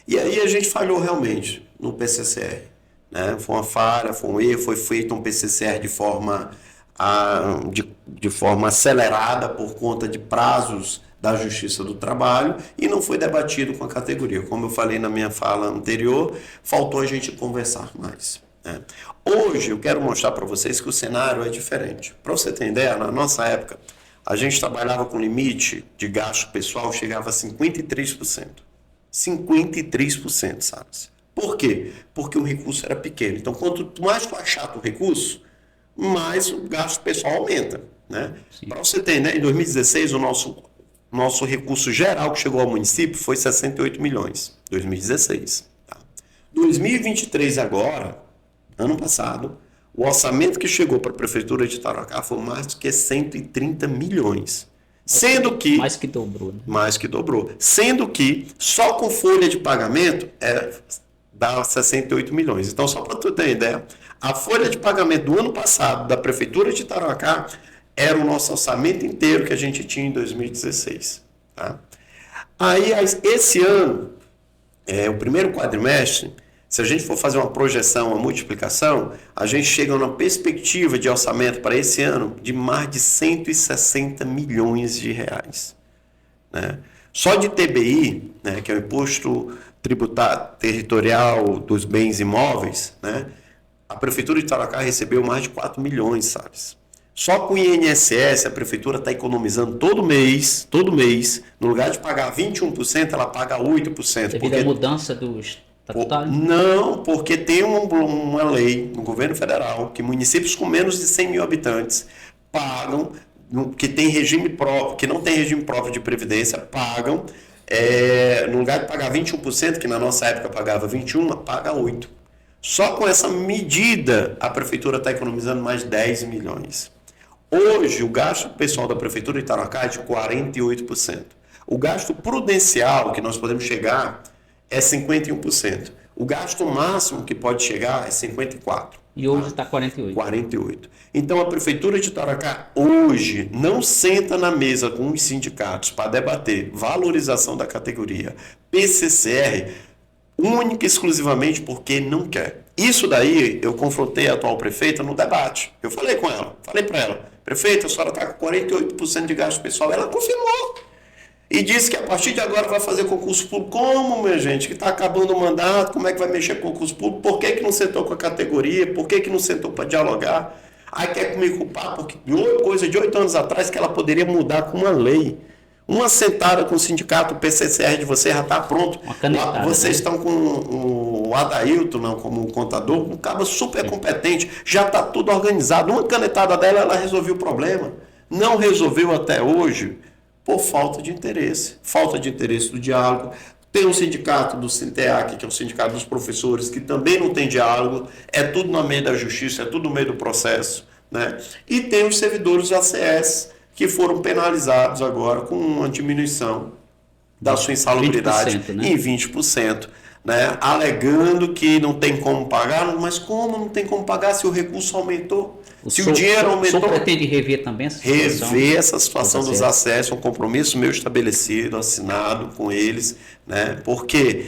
E aí a gente falhou realmente no PCCR, né? Foi uma falha, foi um erro, foi feito um PCCR de forma acelerada por conta de prazos da Justiça do Trabalho e não foi debatido com a categoria. Como eu falei na minha fala anterior, faltou a gente conversar mais, né? Hoje eu quero mostrar para vocês que o cenário é diferente. Para você ter ideia, na nossa época, a gente trabalhava com limite de gasto pessoal, chegava a 53%. 53%, sabe? Por quê? Porque o recurso era pequeno. Então, quanto mais tu achata o recurso, mais o gasto pessoal aumenta, né? Para você ter, né, em 2016, o nosso recurso geral que chegou ao município foi 68 milhões, 2016. Tá? 2023 agora, ano passado, o orçamento que chegou para a Prefeitura de Tarauacá foi mais do que 130 milhões. Sendo que... Mais que dobrou, né? Mais que dobrou. Sendo que só com folha de pagamento dá 68 milhões. Então, só para tu ter ideia, a folha de pagamento do ano passado da Prefeitura de Tarauacá era o nosso orçamento inteiro que a gente tinha em 2016. Tá? Aí, esse ano, o primeiro quadrimestre, se a gente for fazer uma projeção, uma multiplicação, a gente chega numa perspectiva de orçamento para esse ano de mais de 160 milhões de reais. Né? Só de TBI, né, que é o Imposto Tributário Territorial dos Bens Imóveis, né, a Prefeitura de Tarauacá recebeu mais de 4 milhões, sabe? Só com o INSS, a Prefeitura está economizando todo mês, no lugar de pagar 21%, ela paga 8%. Devido à mudança dos... Não, porque tem uma lei no governo federal que municípios com menos de 100 mil habitantes pagam, que tem regime próprio, que não tem regime próprio de previdência, pagam, no lugar de pagar 21%, que na nossa época pagava 21%, paga 8%. Só com essa medida a prefeitura está economizando mais de 10 milhões. Hoje o gasto pessoal da prefeitura de Tarauacá é de 48%. O gasto prudencial que nós podemos chegar é 51%. O gasto máximo que pode chegar é 54%. E hoje está 48%. 48%. Então, a Prefeitura de Tarauacá hoje não senta na mesa com os sindicatos para debater valorização da categoria PCCR, única e exclusivamente porque não quer. Isso daí, eu confrontei a atual prefeita no debate. Eu falei com ela, falei para ela, prefeita, a senhora está com 48% de gasto pessoal. Ela confirmou. E disse que a partir de agora vai fazer concurso público. Como, minha gente? Que está acabando o mandato, como é que vai mexer com concurso público? Por que não sentou com a categoria? Por que não sentou para dialogar? Aí quer me culpar porque coisa de 8 anos atrás que ela poderia mudar com uma lei. Uma sentada com o sindicato, o PCCR de vocês já está pronto. Vocês estão com o Adailton não, como contador, um cara super competente, já está tudo organizado. Uma canetada dela, ela resolveu o problema. Não resolveu até hoje por falta de interesse do diálogo. Tem um sindicato do Sinteac, que é o sindicato dos professores, que também não tem diálogo, é tudo no meio da justiça, é tudo no meio do processo, né? E tem os servidores do ACS, que foram penalizados agora com uma diminuição da sua insalubridade 20%, né? Em 20%, né? Alegando que não tem como pagar, mas como não tem como pagar se o recurso aumentou? Se o dinheiro aumentou... O senhor pretende rever também essa situação? Rever essa situação dos acessos, um compromisso meu estabelecido, assinado com eles, né? Porque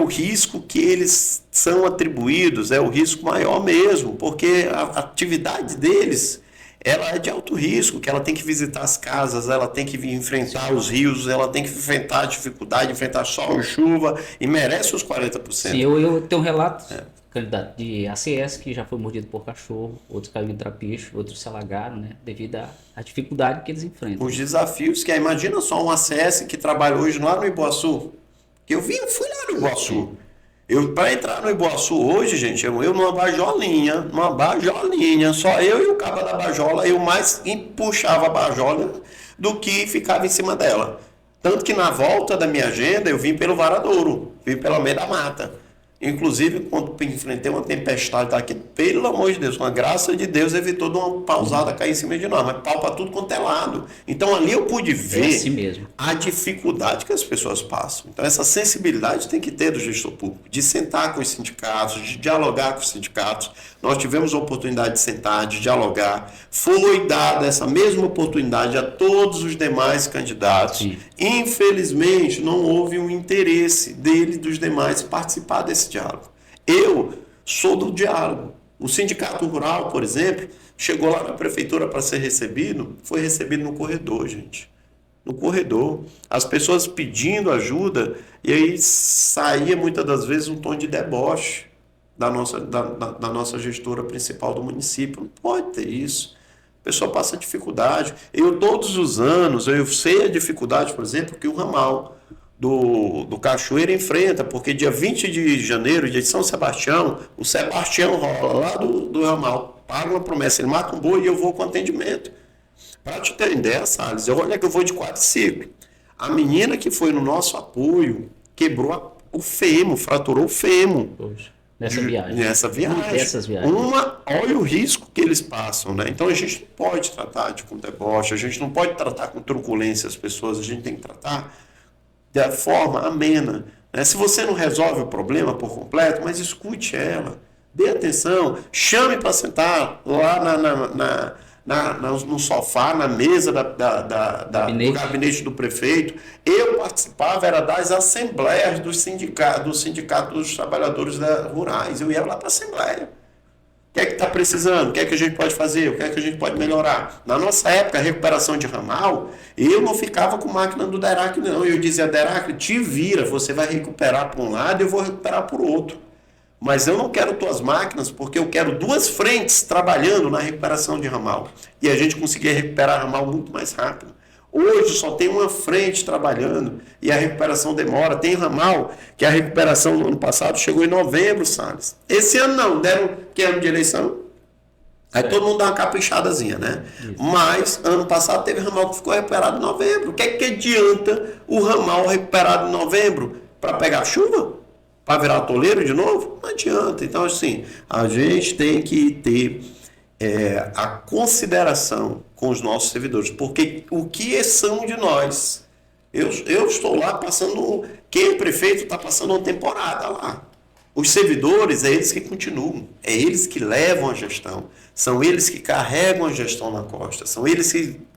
o risco que eles são atribuídos é o risco maior mesmo, porque a atividade deles... ela é de alto risco, que ela tem que visitar as casas, ela tem que enfrentar os rios, ela tem que enfrentar a dificuldade, enfrentar sol e chuva, e merece os 40%. Sim, eu tenho um relato, candidato, de ACS que já foi mordido por cachorro, outros caíram em trapicho, outros se alagaram, né, devido à dificuldade que eles enfrentam. Os desafios que imagina só um ACS que trabalha hoje lá no Iboaçu, que fui lá no Iboaçu. Para entrar no Iboaçu hoje, gente, eu numa bajolinha, só eu e o cabo da bajola, eu mais puxava a bajola do que ficava em cima dela. Tanto que na volta da minha agenda eu vim pelo Varadouro, vim pela meio da mata. Inclusive, quando enfrentei uma tempestade daqui, pelo amor de Deus, com a graça de Deus, evitou de uma pausada cair em cima de nós, mas pau para tudo quanto é lado. Então ali eu pude É assim ver mesmo. a dificuldade que as pessoas passam. Então essa sensibilidade tem que ter do gestor público, de sentar com os sindicatos, de dialogar com os sindicatos. Nós tivemos a oportunidade de sentar, de dialogar. Foi dada essa mesma oportunidade a todos os demais candidatos. Sim. Infelizmente, não houve um interesse dele, dos demais, participar desse diálogo. Eu sou do diálogo. O Sindicato Rural, por exemplo, chegou lá na prefeitura para ser recebido, foi recebido no corredor, gente. No corredor. As pessoas pedindo ajuda, e aí saía muitas das vezes um tom de deboche da nossa gestora principal do município. Não pode ter isso. A pessoa passa dificuldade. Eu, todos os anos, eu sei a dificuldade, por exemplo, que o ramal do Cachoeira enfrenta, porque dia 20 de janeiro, dia de São Sebastião, o Sebastião rola lá do ramal. Paga uma promessa, ele mata um boi e eu vou com atendimento. Para te ter ideia, Salles, olha que eu vou de quadriciclo. A menina que foi no nosso apoio quebrou o fêmur, fraturou o fêmur. Poxa, nessa viagem. Nessa viagem. Dessas viagens. Olha o risco que eles passam, né? Então a gente não pode tratar com deboche, a gente não pode tratar com truculência as pessoas, a gente tem que tratar de forma amena. Né? Se você não resolve o problema por completo, mas escute ela, dê atenção, chame para sentar lá no sofá, na mesa do gabinete do prefeito. Eu participava, era das assembleias do sindicato dos trabalhadores rurais. Eu ia lá para a assembleia. O que é que está precisando? O que é que a gente pode fazer? O que é que a gente pode melhorar? Na nossa época, a recuperação de ramal, eu não ficava com máquina do Derac, não. Eu dizia, Derac, te vira, você vai recuperar por um lado e eu vou recuperar por outro. Mas eu não quero tuas máquinas, porque eu quero duas frentes trabalhando na recuperação de ramal. E a gente conseguia recuperar ramal muito mais rápido. Hoje só tem uma frente trabalhando e a recuperação demora. Tem ramal que a recuperação no ano passado chegou em novembro, Salles. Esse ano não, deram que ano de eleição? Aí todo mundo dá uma caprichadazinha, né? Isso. Mas ano passado teve ramal que ficou recuperado em novembro. O que é que adianta o ramal recuperado em novembro? Para pegar chuva? Para virar toleiro de novo? Não adianta. Então, assim, a gente tem que ter a consideração com os nossos servidores, porque o que são de nós? Eu estou lá passando, quem é prefeito está passando uma temporada lá. Os servidores, é eles que continuam, é eles que levam a gestão, são eles que carregam a gestão na costa, são eles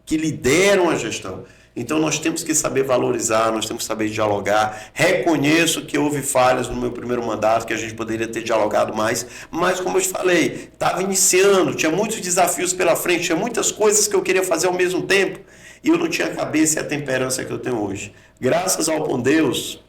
que lideram a gestão. Então nós temos que saber valorizar, nós temos que saber dialogar. Reconheço que houve falhas no meu primeiro mandato, que a gente poderia ter dialogado mais, mas como eu te falei, estava iniciando, tinha muitos desafios pela frente, tinha muitas coisas que eu queria fazer ao mesmo tempo, e eu não tinha a cabeça e a temperança que eu tenho hoje. Graças ao bom Deus,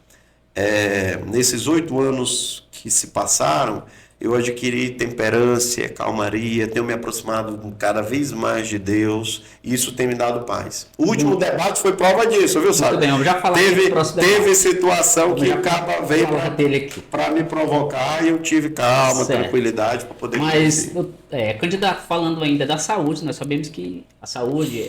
nesses 8 anos que se passaram, eu adquiri temperância, calmaria, tenho me aproximado cada vez mais de Deus, e isso tem me dado paz. O último debate foi prova disso, viu, Sábio? Muito bem, já falar teve situação que acaba veio para me provocar e eu tive calma, tranquilidade para poder... Mas, candidato, falando ainda da saúde, nós sabemos que a saúde,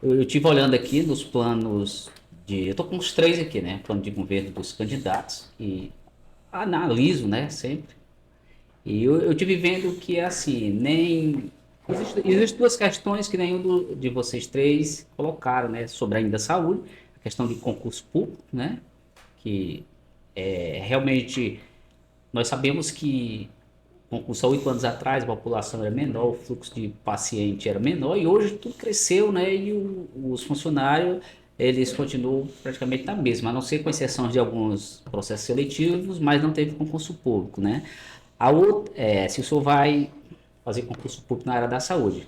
eu estive olhando aqui nos planos eu estou com os 3 aqui, né, plano de governo dos candidatos, e analiso, né, sempre. E eu tive vendo que, assim, existem 2 questões que nenhum de vocês 3 colocaram, né, sobre ainda a saúde, a questão de concurso público, né, que realmente nós sabemos que concurso há 8 anos atrás a população era menor, o fluxo de paciente era menor, e hoje tudo cresceu, né, e os funcionários, eles continuam praticamente na mesma, a não ser com exceção de alguns processos seletivos, mas não teve concurso público, né. A outra, se o senhor vai fazer concurso público na área da saúde.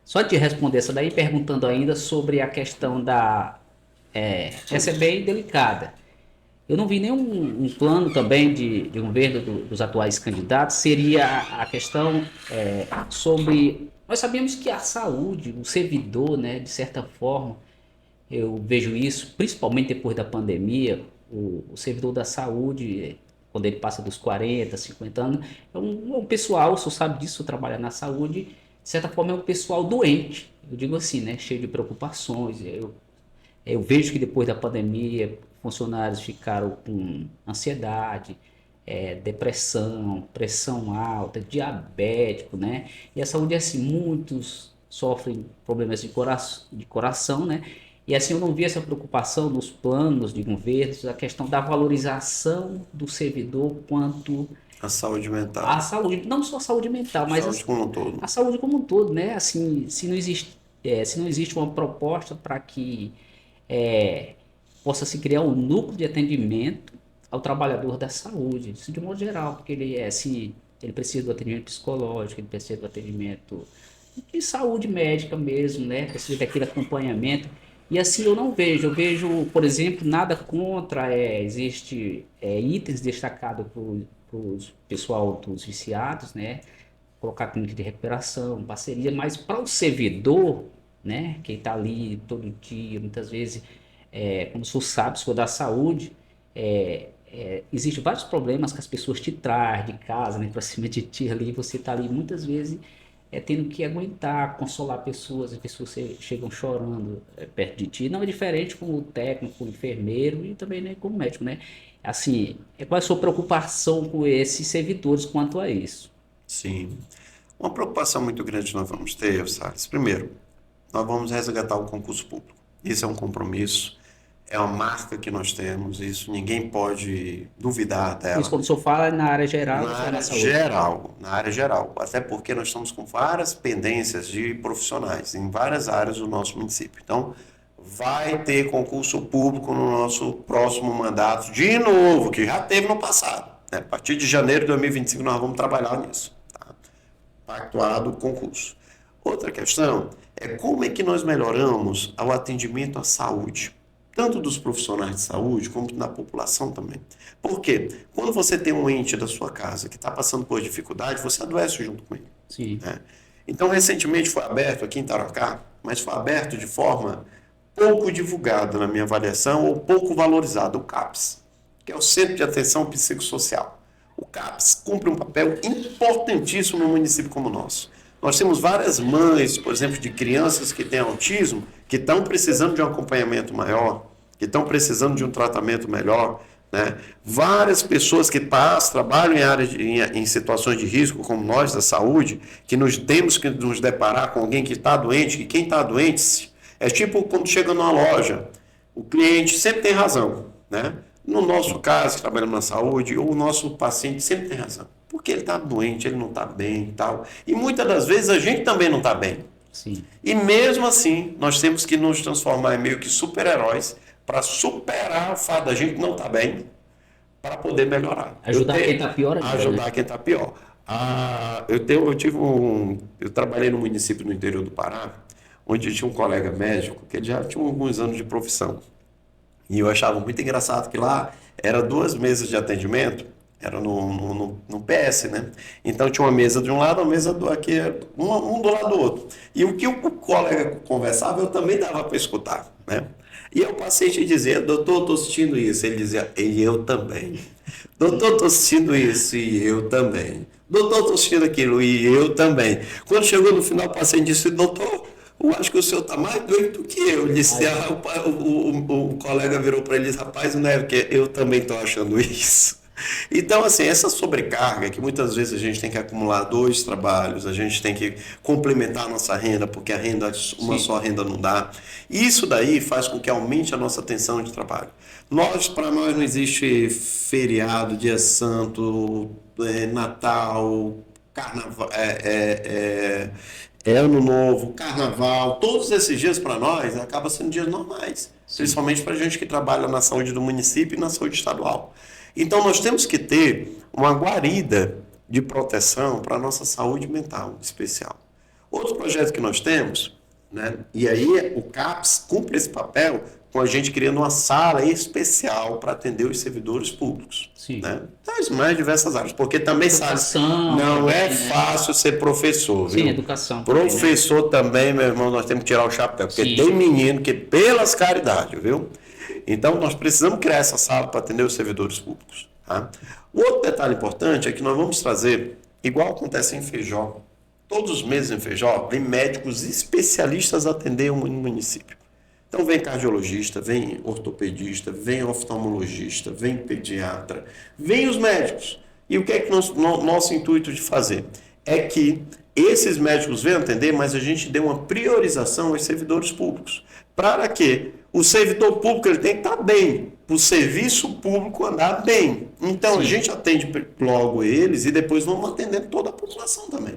Só te responder essa daí, perguntando ainda sobre a questão essa é bem delicada. Eu não vi nenhum plano também de governo dos atuais candidatos, seria a questão sobre... Nós sabemos que a saúde, o servidor, né, de certa forma, eu vejo isso, principalmente depois da pandemia, o servidor da saúde... quando ele passa dos 40, 50 anos, é um pessoal, o senhor sabe disso, trabalha na saúde, de certa forma é um pessoal doente, eu digo assim, né, cheio de preocupações. Eu vejo que depois da pandemia, funcionários ficaram com ansiedade, depressão, pressão alta, diabético, né? E a saúde, assim, muitos sofrem problemas de coração, né? E assim, eu não vi essa preocupação nos planos de governos, a questão da valorização do servidor quanto A saúde à mental, saúde, não só a saúde mental, mas saúde como um todo. a saúde como um todo, né? Assim, se não existe uma proposta para que é, possa se criar um núcleo de atendimento ao trabalhador da saúde, isso de modo geral, porque se ele precisa do atendimento psicológico, ele precisa do atendimento de saúde médica mesmo, né? Precisa daquele acompanhamento. E assim eu vejo, por exemplo, nada contra, existe itens destacados para o pessoal dos viciados, né? Colocar clínica de recuperação, parceria, mas para o servidor, né? Quem está ali todo dia, muitas vezes, como se sabe, se for da saúde, existem vários problemas que as pessoas te trazem de casa, né? Para cima de ti ali, você está ali muitas vezes tendo que aguentar, consolar pessoas, as pessoas chegam chorando perto de ti. Não é diferente com o técnico, com o enfermeiro e também, né, com o médico, né? Assim, qual é a sua preocupação com esses servidores quanto a isso? Sim. Uma preocupação muito grande que nós vamos ter, Salles. Primeiro, nós vamos resgatar o concurso público. Isso é um compromisso, é uma marca que nós temos, isso ninguém pode duvidar Isso dela. quando o senhor fala na área geral, Na isso é na área saúde. geral, na área geral, até porque nós estamos com várias pendências de profissionais em várias áreas do nosso município. Então, vai ter concurso público no nosso próximo mandato, de novo, que já teve no passado, né? A partir de janeiro de 2025 nós vamos trabalhar nisso, tá? Pactuado o concurso. Outra questão é como é que nós melhoramos o atendimento à saúde, tanto dos profissionais de saúde como da população também. Por quê? Quando você tem um ente da sua casa que está passando por dificuldade, você adoece junto com ele, Sim, né? Então, recentemente foi aberto aqui em Tarocá, mas foi aberto de forma pouco divulgada na minha avaliação ou pouco valorizada, o CAPS, que é o Centro de Atenção Psicossocial. O CAPS cumpre um papel importantíssimo num município como o nosso. Nós temos várias mães, por exemplo, de crianças que têm autismo, que estão precisando de um acompanhamento maior, que estão precisando de um tratamento melhor, né? Várias pessoas que trabalham em áreas em situações de risco, como nós da saúde, que nos temos que nos deparar com alguém que está doente, que quem está doente é tipo quando chega numa loja, o cliente sempre tem razão, né? No nosso caso, que trabalhamos na saúde, o nosso paciente sempre tem razão. Porque ele está doente, ele não está bem e tal. E muitas das vezes a gente também não está bem. sim. E mesmo assim, nós temos que nos transformar em meio que super-heróis para superar o fato da gente não estar bem, para poder melhorar. Ajudar quem está pior ainda, né? Ajudar quem está pior. Eu trabalhei no município no interior do Pará, onde tinha um colega médico que ele já tinha alguns anos de profissão. E eu achava muito engraçado que lá era 2 mesas de atendimento, era no PS, né? Então tinha uma mesa de um lado, uma mesa do aqui, um do lado do outro. E o que o colega conversava, eu também dava para escutar, né? E o paciente dizia, doutor, estou sentindo isso. Ele dizia, e eu também. Doutor, estou sentindo isso, e eu também. Doutor, estou sentindo aquilo, e eu também. Quando chegou no final, o paciente disse, doutor, eu acho que o senhor está mais doido do que eu. Ele disse, o colega virou para ele e disse, rapaz, não é porque eu também estou achando isso. Então, assim, essa sobrecarga que muitas vezes a gente tem que acumular 2 trabalhos, a gente tem que complementar a nossa renda, porque a renda, uma Sim. só renda não dá. Isso daí faz com que aumente a nossa tensão de trabalho. Para nós não existe feriado, dia santo, Natal, carnaval, Ano Novo, Carnaval, todos esses dias para nós acabam sendo dias normais, Sim. principalmente para a gente que trabalha na saúde do município e na saúde estadual. Então nós temos que ter uma guarida de proteção para a nossa saúde mental especial. Outro projeto que nós temos, né, e aí o CAPS cumpre esse papel com a gente criando uma sala especial para atender os servidores públicos, Sim. né, das mais diversas áreas, porque também sabe, Educação não é também, né? fácil ser professor, Sim, viu? educação também, né? Professor também, meu irmão, nós temos que tirar o chapéu, porque Sim. tem menino que pelas caridades, viu? Então nós precisamos criar essa sala para atender os servidores públicos, tá? O outro detalhe importante é que nós vamos trazer, igual acontece em Feijó, todos os meses em Feijó, vem médicos especialistas atender o município. Então vem cardiologista, vem ortopedista, vem oftalmologista, vem pediatra, vem os médicos. E o que é que nosso intuito de fazer? É que esses médicos venham atender, mas a gente dê uma priorização aos servidores públicos. Para que o servidor público ele tem que estar bem, para o serviço público andar bem. Então a gente atende logo eles e depois vamos atendendo toda a população também.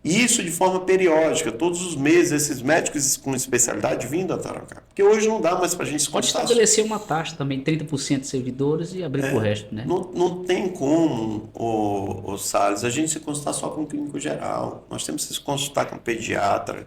E isso de forma periódica, todos os meses, esses médicos com especialidade vindo a Tarocá. Porque hoje não dá mais para a gente se Pode constar. estabelecer uma taxa também, 30% de servidores e abrir para o resto, né? Não tem como, o Salles, a gente se consultar só com o clínico geral. Nós temos que se consultar com o pediatra,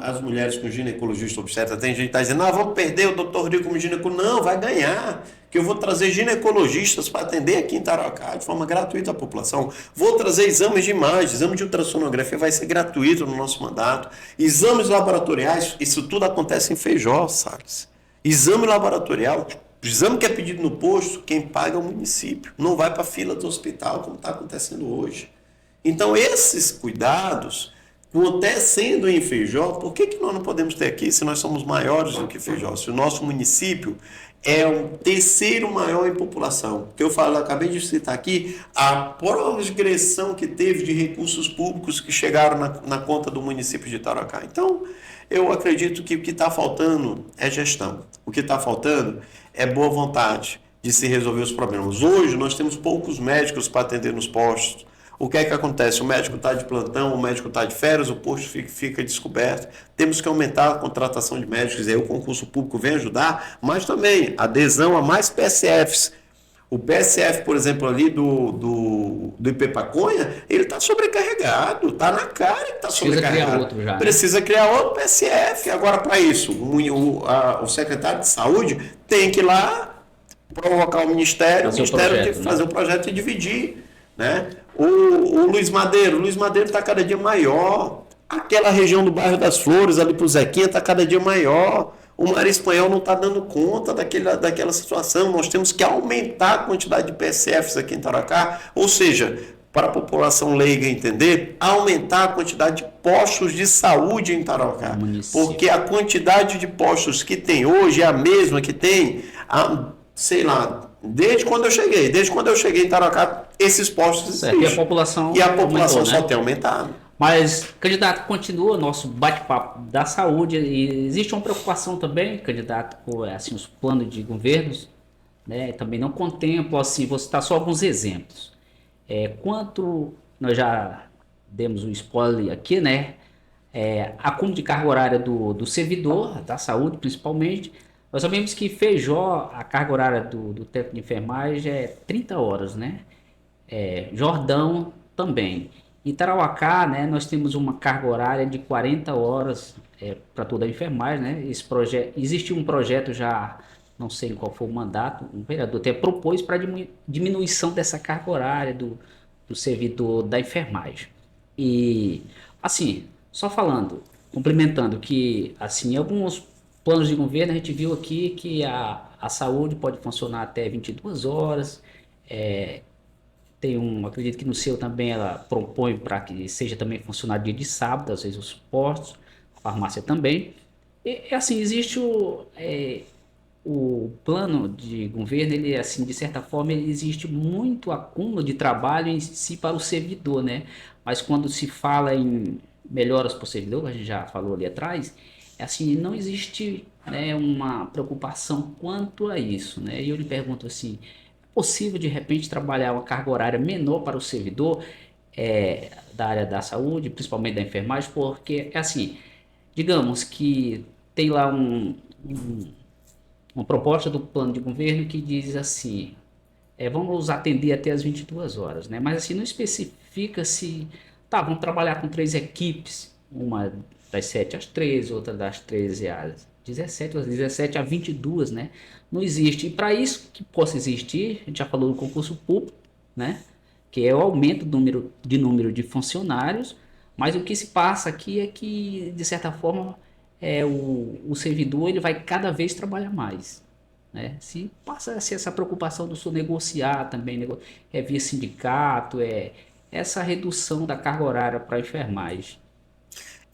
as mulheres com ginecologista obstetra. Tem gente que está dizendo, vamos perder o doutor Rodrigo como ginecologia. Não, vai ganhar, que eu vou trazer ginecologistas para atender aqui em Tarocá de forma gratuita à população. Vou trazer exames de imagem, exame de ultrassonografia vai ser gratuito no nosso mandato. Exames laboratoriais, isso tudo acontece em Feijó, Salles. Exame laboratorial, exame que é pedido no posto, quem paga é o município. Não vai para a fila do hospital, como está acontecendo hoje. Então, esses cuidados, acontecendo em Feijó, por que nós não podemos ter aqui se nós somos maiores do que Feijó? Se o nosso município é o terceiro maior em população. Que eu acabei de citar aqui, a progressão que teve de recursos públicos que chegaram na conta do município de Tarocá. Então, eu acredito que o que está faltando é gestão. O que está faltando é boa vontade de se resolver os problemas. Hoje, nós temos poucos médicos para atender nos postos. O que é que acontece? O médico está de plantão, o médico está de férias, o posto fica descoberto. Temos que aumentar a contratação de médicos, aí o concurso público vem ajudar, mas também adesão a mais PSFs. O PSF, por exemplo, ali do IP Paconha, ele está sobrecarregado, está na cara que está sobrecarregado. Criar outro já, né? Precisa criar outro PSF. Agora, para isso, o secretário de saúde tem que ir lá provocar o Ministério tem que fazer o projeto e dividir. Né? O Luiz Madeiro está cada dia maior. Aquela região do bairro das Flores, ali para o Zequinha, está cada dia maior. O Mar Espanhol não está dando conta daquela situação. Nós temos que aumentar a quantidade de PSFs aqui em Tarocá, ou seja, para a população leiga entender, aumentar a quantidade de postos de saúde em Tarocá. Porque a quantidade de postos que tem hoje é a mesma que tem, sei lá, desde quando eu cheguei em Tarocá, esses postos existem. E a população aumentou, só tem aumentado. Mas, candidato, continua nosso bate-papo da saúde. E existe uma preocupação também, candidato, com assim, os planos de governos, né? Também não contemplam, assim, vou citar só alguns exemplos. Quanto nós já demos um spoiler aqui, né? Acúmulo de carga horária do servidor, da saúde principalmente. Nós sabemos que Feijó, a carga horária do técnico de enfermagem é 30 horas, né? Jordão também. Em Tarauacá, né, nós temos uma carga horária de 40 horas para toda a enfermagem, né? Existe um projeto já, não sei qual foi o mandato, um vereador até propôs para diminuição dessa carga horária do servidor da enfermagem. E, assim, só falando, complementando que, assim, alguns planos de governo a gente viu aqui que a saúde pode funcionar até 22 horas, acredito que no seu também ela propõe para que seja também funcionário dia de sábado, às vezes os postos, a farmácia também. E assim, existe o plano de governo, ele assim, de certa forma, ele existe muito acúmulo de trabalho em si para o servidor, né? Mas quando se fala em melhoras para o servidor, a gente já falou ali atrás, assim, não existe, né, uma preocupação quanto a isso, né? E eu lhe pergunto assim, possível de repente trabalhar uma carga horária menor para o servidor da área da saúde, principalmente da enfermagem, porque assim, digamos que tem lá uma proposta do plano de governo que diz assim, vamos atender até as 22 horas, né? Mas assim, não especifica se, vamos trabalhar com 3 equipes, uma das 7 às 13, outra das 13 às 17, das 17 a 22, né? Não existe. E para isso que possa existir, a gente já falou do concurso público, né? Que é o aumento do número de funcionários, mas o que se passa aqui é que, de certa forma, o servidor ele vai cada vez trabalhar mais, né? Se passa a ser essa preocupação do senhor negociar também, via sindicato, essa redução da carga horária para a enfermagem.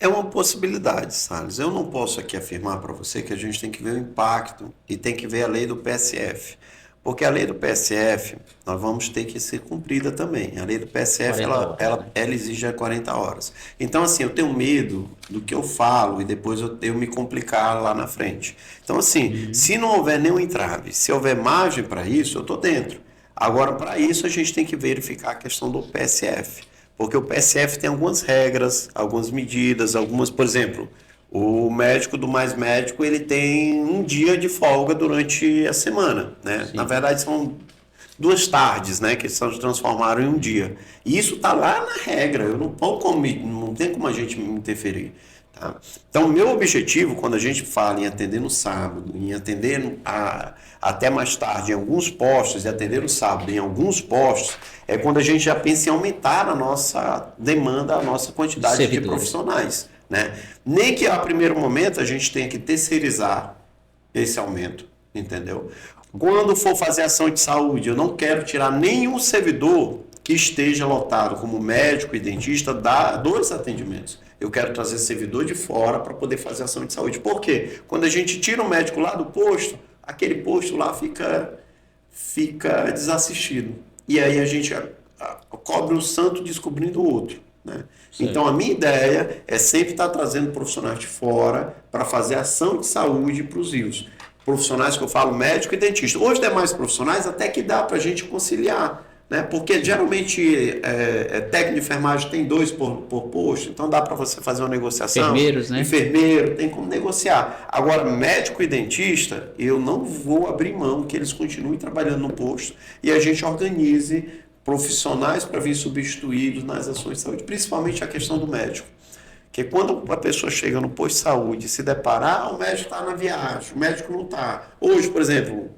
É uma possibilidade, Salles. Eu não posso aqui afirmar para você que a gente tem que ver o impacto e tem que ver a lei do PSF. Porque a lei do PSF, nós vamos ter que ser cumprida também. A lei do PSF, 40 horas, né? ela exige 40 horas. Então, assim, eu tenho medo do que eu falo e depois eu me complicar lá na frente. Então, assim, se não houver nenhum entrave, se houver margem para isso, eu estou dentro. Agora, para isso, a gente tem que verificar a questão do PSF. Porque o PSF tem algumas regras, algumas medidas, algumas, por exemplo, o médico do Mais Médico, ele tem um dia de folga durante a semana, né? Na Sim. verdade, são 2 tardes, né, que eles se transformaram em um dia. E isso está lá na regra, eu não tem como a gente interferir. Tá? Então, meu objetivo, quando a gente fala em atender no sábado, em atender até mais tarde em alguns postos, e atender no sábado em alguns postos, é quando a gente já pensa em aumentar a nossa demanda, a nossa quantidade de Servidores. profissionais. Né? Nem que a primeiro momento a gente tenha que terceirizar esse aumento, entendeu? Quando for fazer ação de saúde, eu não quero tirar nenhum servidor que esteja lotado, como médico e dentista, dos atendimentos. Eu quero trazer servidor de fora para poder fazer ação de saúde. Por quê? Quando a gente tira o médico lá do posto, aquele posto lá fica desassistido. E aí a gente cobre um santo descobrindo o outro. Né? Então, a minha ideia é sempre estar trazendo profissionais de fora para fazer ação de saúde para os rios. Profissionais que eu falo médico e dentista. Os demais profissionais até que dá para a gente conciliar, né? Porque geralmente técnico de enfermagem tem 2 por posto, então dá para você fazer uma negociação. Enfermeiros, né? Enfermeiro, tem como negociar. Agora, médico e dentista, eu não vou abrir mão que eles continuem trabalhando no posto e a gente organize profissionais para vir substituí-los nas ações de saúde, principalmente a questão do médico. Porque quando a pessoa chega no posto de saúde e se deparar, o médico está na viagem, o médico não está. Hoje, por exemplo,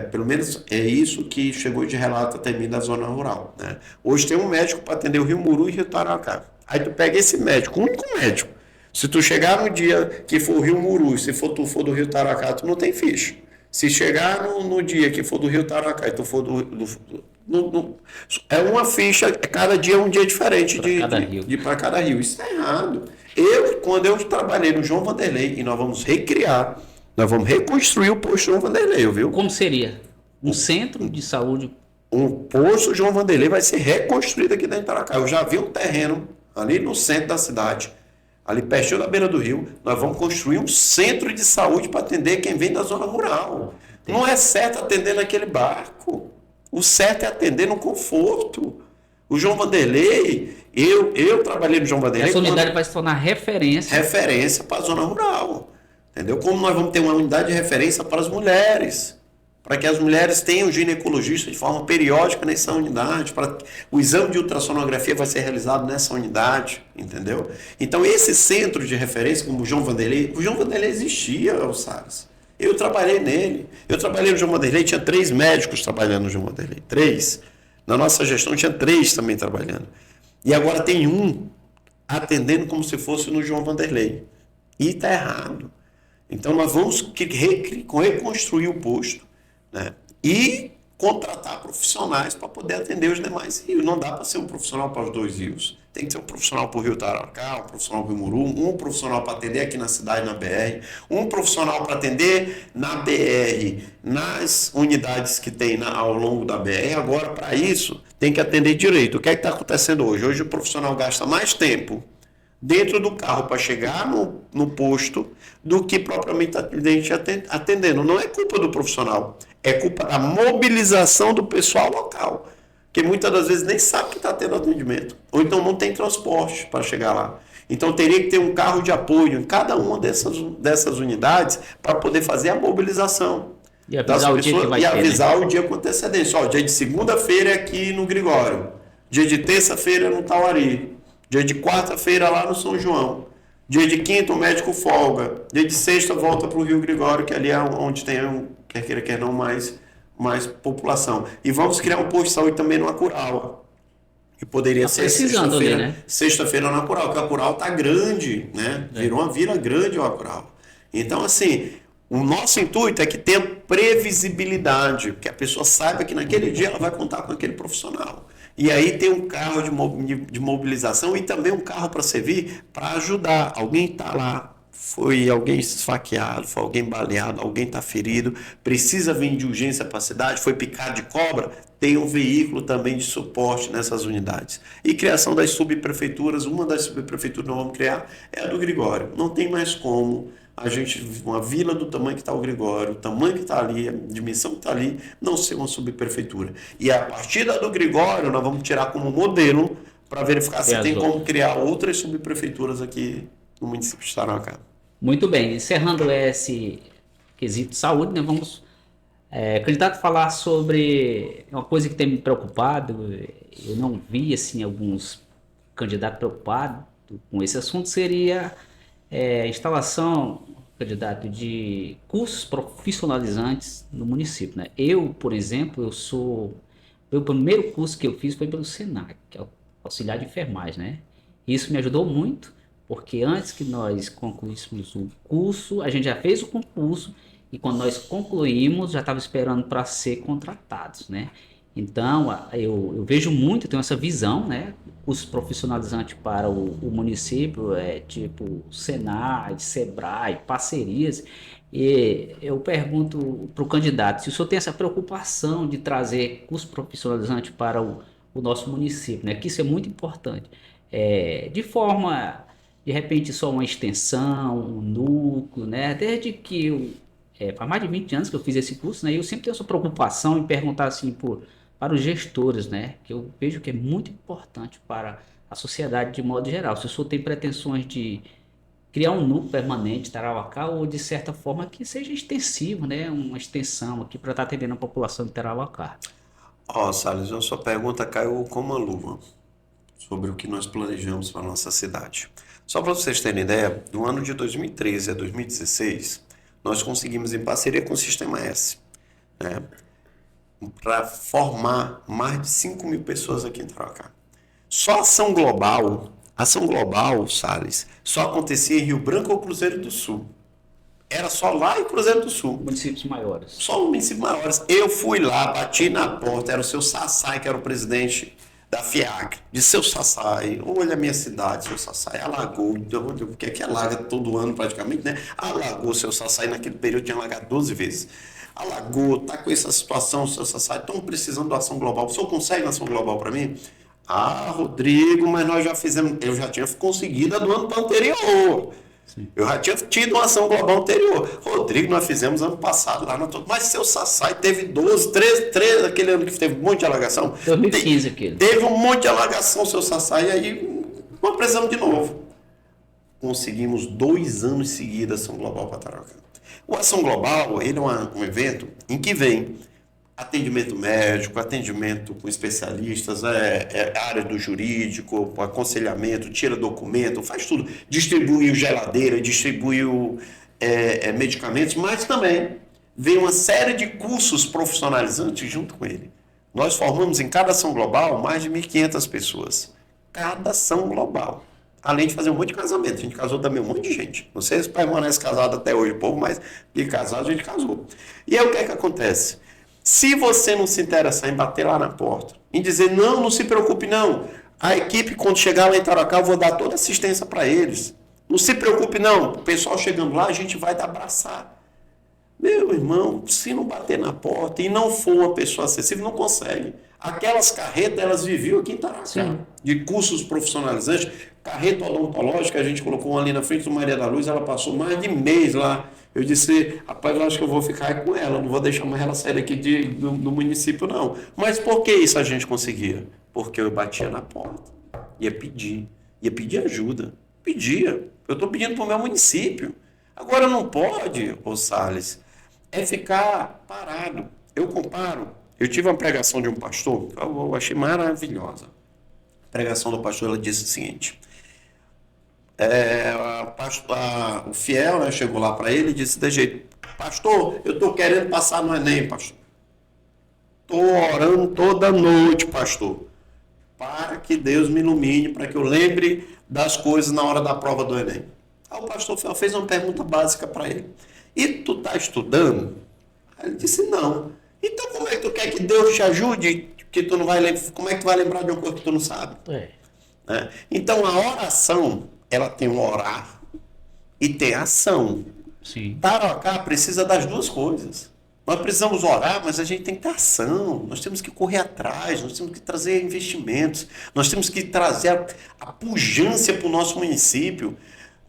pelo menos é isso que chegou de relato até mim da zona rural. Né? Hoje tem um médico para atender o Rio Muru e Rio Tarauacá. Aí tu pega esse médico, o único médico. Se tu chegar no dia que for o Rio Muru, se tu for do Rio Tarauacá, tu não tem ficha. Se chegar no dia que for do Rio Tarauacá e tu for é uma ficha, cada dia é um dia diferente para cada rio. Isso está errado. Quando eu trabalhei no João Vanderlei, e nós vamos reconstruir o posto João Vanderlei, viu? Como seria? Um centro de saúde? Um posto João Vanderlei vai ser reconstruído aqui dentro de Tarauacá. Eu já vi um terreno ali no centro da cidade, ali pertinho da beira do rio. Nós vamos construir um centro de saúde para atender quem vem da zona rural. Não é certo atender naquele barco. O certo é atender no conforto. O João Vanderlei, eu trabalhei no João Vanderlei. Essa unidade vai se tornar referência. Referência para a zona rural. Entendeu? Como nós vamos ter uma unidade de referência para as mulheres. Para que as mulheres tenham ginecologista de forma periódica nessa unidade. O exame de ultrassonografia vai ser realizado nessa unidade. Entendeu? Então, esse centro de referência, como o João Vanderlei existia, Salles. Eu trabalhei nele. Eu trabalhei no João Vanderlei, tinha 3 médicos trabalhando no João Vanderlei. 3. Na nossa gestão tinha 3 também trabalhando. E agora tem um atendendo como se fosse no João Vanderlei. E está errado. Então nós vamos reconstruir o posto, né? E contratar profissionais para poder atender os demais rios. Não dá para ser um profissional para os 2 rios. Tem que ser um profissional para o Rio Tarauacá, um profissional para o Rio Muru, um profissional para atender aqui na cidade, na BR, um profissional para atender na BR, nas unidades que tem ao longo da BR. Agora, para isso, tem que atender direito. O que é que está acontecendo hoje? Hoje o profissional gasta mais tempo dentro do carro para chegar no posto do que propriamente atendendo. Não é culpa do profissional, é culpa da mobilização do pessoal local, que muitas das vezes nem sabe que está tendo atendimento, ou então não tem transporte para chegar lá. Então teria que ter um carro de apoio em cada uma dessas unidades para poder fazer a mobilização. E avisar o dia que vai ter, avisar o dia com antecedência. Ó, dia de segunda-feira é aqui no Gregório, dia de terça-feira no Tauari, dia de quarta-feira lá no São João, dia de quinta o médico folga, dia de sexta volta para o Rio Gregório, que ali é onde tem, quer queira, quer não, mais população. E vamos criar um posto de saúde também no Acuraua, que poderia ser sexta-feira, né? Sexta-feira no Acuraua, porque o Acuraua está grande, né? Virou uma vila grande o Acuraua. Então, assim, o nosso intuito é que tenha previsibilidade, que a pessoa saiba que naquele dia ela vai contar com aquele profissional. E aí tem um carro de mobilização e também um carro para servir para ajudar. Alguém está lá, foi alguém esfaqueado, foi alguém baleado, alguém está ferido, precisa vir de urgência para a cidade, foi picado de cobra, tem um veículo também de suporte nessas unidades. E criação das subprefeituras, uma das subprefeituras que nós vamos criar é a do Gregório. Não tem mais como a gente, uma vila do tamanho que está o Gregório, o tamanho que está ali, a dimensão que está ali, não ser uma subprefeitura. E a partir da do Gregório, nós vamos tirar como modelo para verificar se tem como criar outras subprefeituras aqui no município de Tarauacá. Muito bem, encerrando esse quesito de saúde, né, vamos, candidato, falar sobre uma coisa que tem me preocupado. Eu não vi assim alguns candidatos preocupados com esse assunto, seria a instalação, candidato, de cursos profissionalizantes no município, né? Eu, por exemplo, o primeiro curso que eu fiz foi pelo Senac, que é o auxiliar de enfermagem, né? Isso me ajudou muito, porque antes que nós concluíssemos o curso, a gente já fez o concurso, e quando nós concluímos, já estava esperando para ser contratados, né? Então, eu vejo muito, eu tenho essa visão, né? Cursos profissionalizantes para o município, tipo Senai, Sebrae, parcerias. E eu pergunto para o candidato se o senhor tem essa preocupação de trazer curso profissionalizante para o nosso município, né? Que isso é muito importante. De forma, de repente, só uma extensão, um núcleo, né? Desde que faz mais de 20 anos que eu fiz esse curso, né? E eu sempre tenho essa preocupação em perguntar assim para os gestores, né? Que eu vejo que é muito importante para a sociedade de modo geral. Se o senhor tem pretensões de criar um núcleo permanente, Tarauacá, ou de certa forma que seja extensivo, né? Uma extensão aqui para estar atendendo a população de Tarauacá. Salles, a sua pergunta caiu como uma luva sobre o que nós planejamos para a nossa cidade. Só para vocês terem ideia, do ano de 2013 a 2016, nós conseguimos, em parceria com o Sistema S, né, para formar mais de 5 mil pessoas aqui em Tarauacá. Só ação global, Salles, só acontecia em Rio Branco ou Cruzeiro do Sul. Era só lá em Cruzeiro do Sul. Municípios maiores. Só municípios maiores. Eu fui lá, bati na porta, era o seu Sassai, que era o presidente da FIAC. Disse, seu Sassai, olha a minha cidade, seu Sassai, alagou, o que é que alaga todo ano praticamente, né? Alagou, seu Sassai, naquele período tinha alagado 12 vezes. Alagou, tá com essa situação, seu Sassai, estão precisando de ação global. O senhor consegue uma ação global para mim? Rodrigo, mas nós já fizemos, eu já tinha conseguido a do ano anterior. Sim. Eu já tinha tido uma ação global anterior. Rodrigo, nós fizemos ano passado lá. Mas seu Sassai teve 12, 13, aquele ano que teve um monte de alagação. 2015 aquele. Teve um monte de alagação, seu Sassai, e aí nós precisamos de novo. Conseguimos 2 anos seguidos a ação global para Tarauacá. O Ação Global, ele é um evento em que vem atendimento médico, atendimento com especialistas, área do jurídico, aconselhamento, tira documento, faz tudo. Distribui geladeira, distribui medicamentos, mas também vem uma série de cursos profissionalizantes junto com ele. Nós formamos em cada ação global mais de 1.500 pessoas. Cada ação global. Além de fazer um monte de casamento. A gente casou também um monte de gente. Não sei se permanece casado até hoje, povo, mas de casado a gente casou. E aí o que é que acontece? Se você não se interessar em bater lá na porta, em dizer, não se preocupe não, a equipe quando chegar lá em Tarauacá eu vou dar toda assistência para eles. Não se preocupe não, o pessoal chegando lá a gente vai dar abraçar. Meu irmão, se não bater na porta e não for uma pessoa acessível, não consegue. Aquelas carretas, elas viviam aqui em Tarauacá, de cursos profissionalizantes, carreta odontológica, a gente colocou uma ali na frente do Maria da Luz, ela passou mais de mês lá. Eu disse, rapaz, eu acho que eu vou ficar com ela, não vou deixar mais ela sair daqui do município, não. Mas por que isso a gente conseguia? Porque eu batia na porta, ia pedir ajuda, pedia. Eu estou pedindo para o meu município. Agora não pode, Salles, ficar parado. Eu comparo, eu tive uma pregação de um pastor, eu achei maravilhosa. A pregação do pastor, ela disse o seguinte... o fiel, né, chegou lá para ele e disse de jeito, pastor, eu estou querendo passar no Enem, pastor. Estou orando toda noite, pastor, para que Deus me ilumine, para que eu lembre das coisas na hora da prova do Enem. Aí o pastor fez uma pergunta básica para ele. E tu está estudando? Aí ele disse, não. Então como é que tu quer que Deus te ajude que tu não vai lembrar. Como é que tu vai lembrar de uma coisa que tu não sabe? É, Né? Então a oração, ela tem um orar e tem ação. sim. Tarocá precisa das duas coisas. Nós precisamos orar, mas a gente tem que ter ação. Nós temos que correr atrás, nós temos que trazer investimentos, nós temos que trazer a pujança para o nosso município.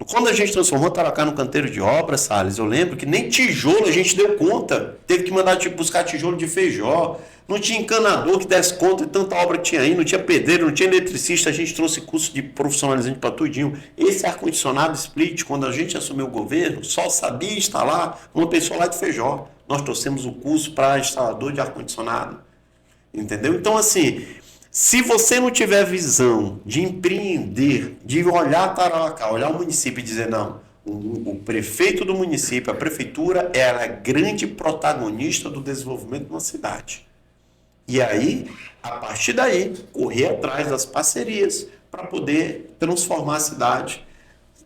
Quando a gente transformou Tarocá no canteiro de obras, Salles, eu lembro que nem tijolo a gente deu conta. Teve que mandar buscar tijolo de Feijó. Não tinha encanador que desse conta de tanta obra que tinha aí, não tinha pedreiro, não tinha eletricista, a gente trouxe curso de profissionalizante para tudinho. Esse ar-condicionado split, quando a gente assumiu o governo, só sabia instalar uma pessoa lá de Feijó. Nós trouxemos o curso para instalador de ar-condicionado. Entendeu? Então, assim, se você não tiver visão de empreender, de olhar Tarauacá, olhar o município e dizer, não, o prefeito do município, a prefeitura, ela é a grande protagonista do desenvolvimento de uma cidade. E aí, a partir daí, correr atrás das parcerias para poder transformar a cidade,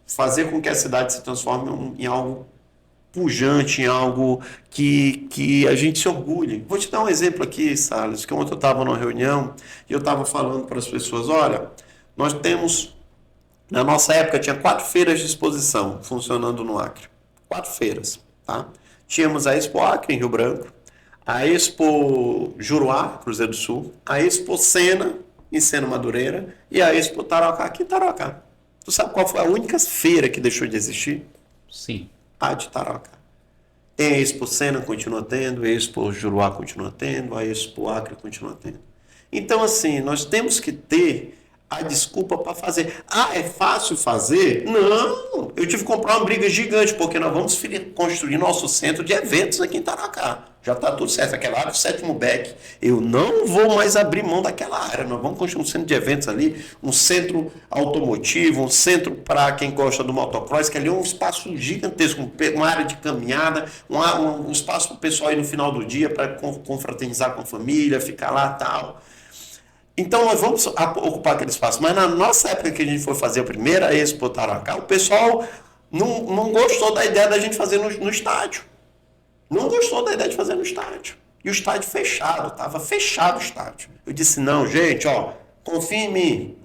fazer com que a cidade se transforme em algo pujante, em algo que a gente se orgulhe. Vou te dar um exemplo aqui, Salles, que ontem eu estava numa reunião e eu estava falando para as pessoas, olha, nós temos, na nossa época, tinha 4 feiras de exposição funcionando no Acre. 4 feiras, tá? Tínhamos a Expo Acre, em Rio Branco, a Expo Juruá, Cruzeiro do Sul, a Expo Sena, em Sena Madureira, e a Expo Tarauacá, aqui em Tarauacá. Tu sabe qual foi a única feira que deixou de existir? Sim. A de Tarauacá. Tem a Expo Sena, continua tendo, a Expo Juruá continua tendo, a Expo Acre continua tendo. Então, assim, nós temos que ter a desculpa para fazer. Ah, é fácil fazer? Não! Eu tive que comprar uma briga gigante, porque nós vamos construir nosso centro de eventos aqui em Tarauacá. Já está tudo certo. Aquela área do sétimo Beck. Eu não vou mais abrir mão daquela área. Nós vamos construir um centro de eventos ali, um centro automotivo, um centro para quem gosta do motocross, que ali é um espaço gigantesco, uma área de caminhada, um espaço para o pessoal ir no final do dia para confraternizar com a família, ficar lá e tal. Então nós vamos ocupar aquele espaço. Mas na nossa época que a gente foi fazer a primeira Expo Tarauacá, o pessoal não gostou da ideia da gente fazer no estádio. Não gostou da ideia de fazer no estádio. E o estádio fechado, estava fechado o estádio. Eu disse, não, gente, ó, confia em mim.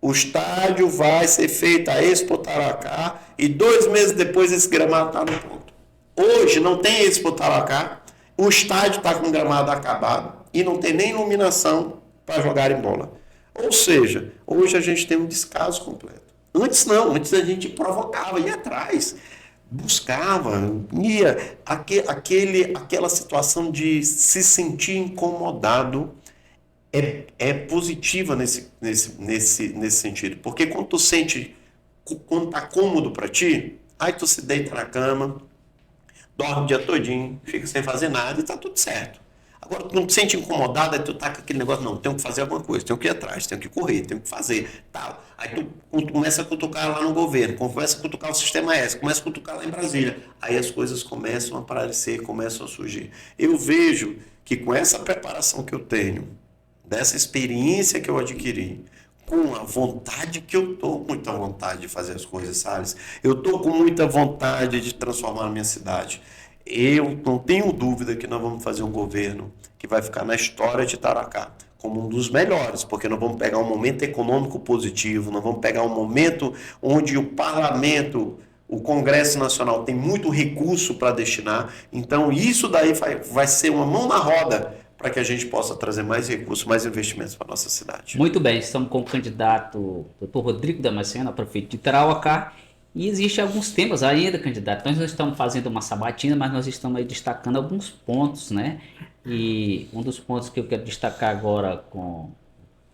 O estádio vai ser feito a Expo Tarauacá e 2 meses depois esse gramado está no ponto. Hoje não tem Expo Tarauacá, o estádio está com o gramado acabado e não tem nem iluminação para jogar em bola. Ou seja, hoje a gente tem um descaso completo. Antes não, antes a gente provocava, ia atrás, buscava, ia, aquela situação de se sentir incomodado é positiva nesse sentido. Porque quando tu sente, quando tá cômodo para ti, aí tu se deita na cama, dorme o dia todinho, fica sem fazer nada e tá tudo certo. Agora, tu não te sente incomodado, aí tu tá com aquele negócio, não, tenho que fazer alguma coisa, tenho que ir atrás, tenho que correr, tenho que fazer, tal. Aí tu começa a cutucar lá no governo, começa a cutucar o sistema S, começa a cutucar lá em Brasília. Aí as coisas começam a aparecer, começam a surgir. Eu vejo que com essa preparação que eu tenho, dessa experiência que eu adquiri, com a vontade que eu tô, muita vontade de fazer as coisas, sabe? Eu tô com muita vontade de transformar a minha cidade. Eu não tenho dúvida que nós vamos fazer um governo que vai ficar na história de Tarauacá como um dos melhores, porque nós vamos pegar um momento econômico positivo, nós vamos pegar um momento onde o parlamento, o Congresso Nacional tem muito recurso para destinar, então isso daí vai ser uma mão na roda para que a gente possa trazer mais recursos, mais investimentos para a nossa cidade. Muito bem, estamos com o candidato Dr. Rodrigo Damasceno, prefeito de Tarauacá, e existem alguns temas ainda, candidato. Nós não estamos fazendo uma sabatina, mas nós estamos aí destacando alguns pontos, né? E um dos pontos que eu quero destacar agora com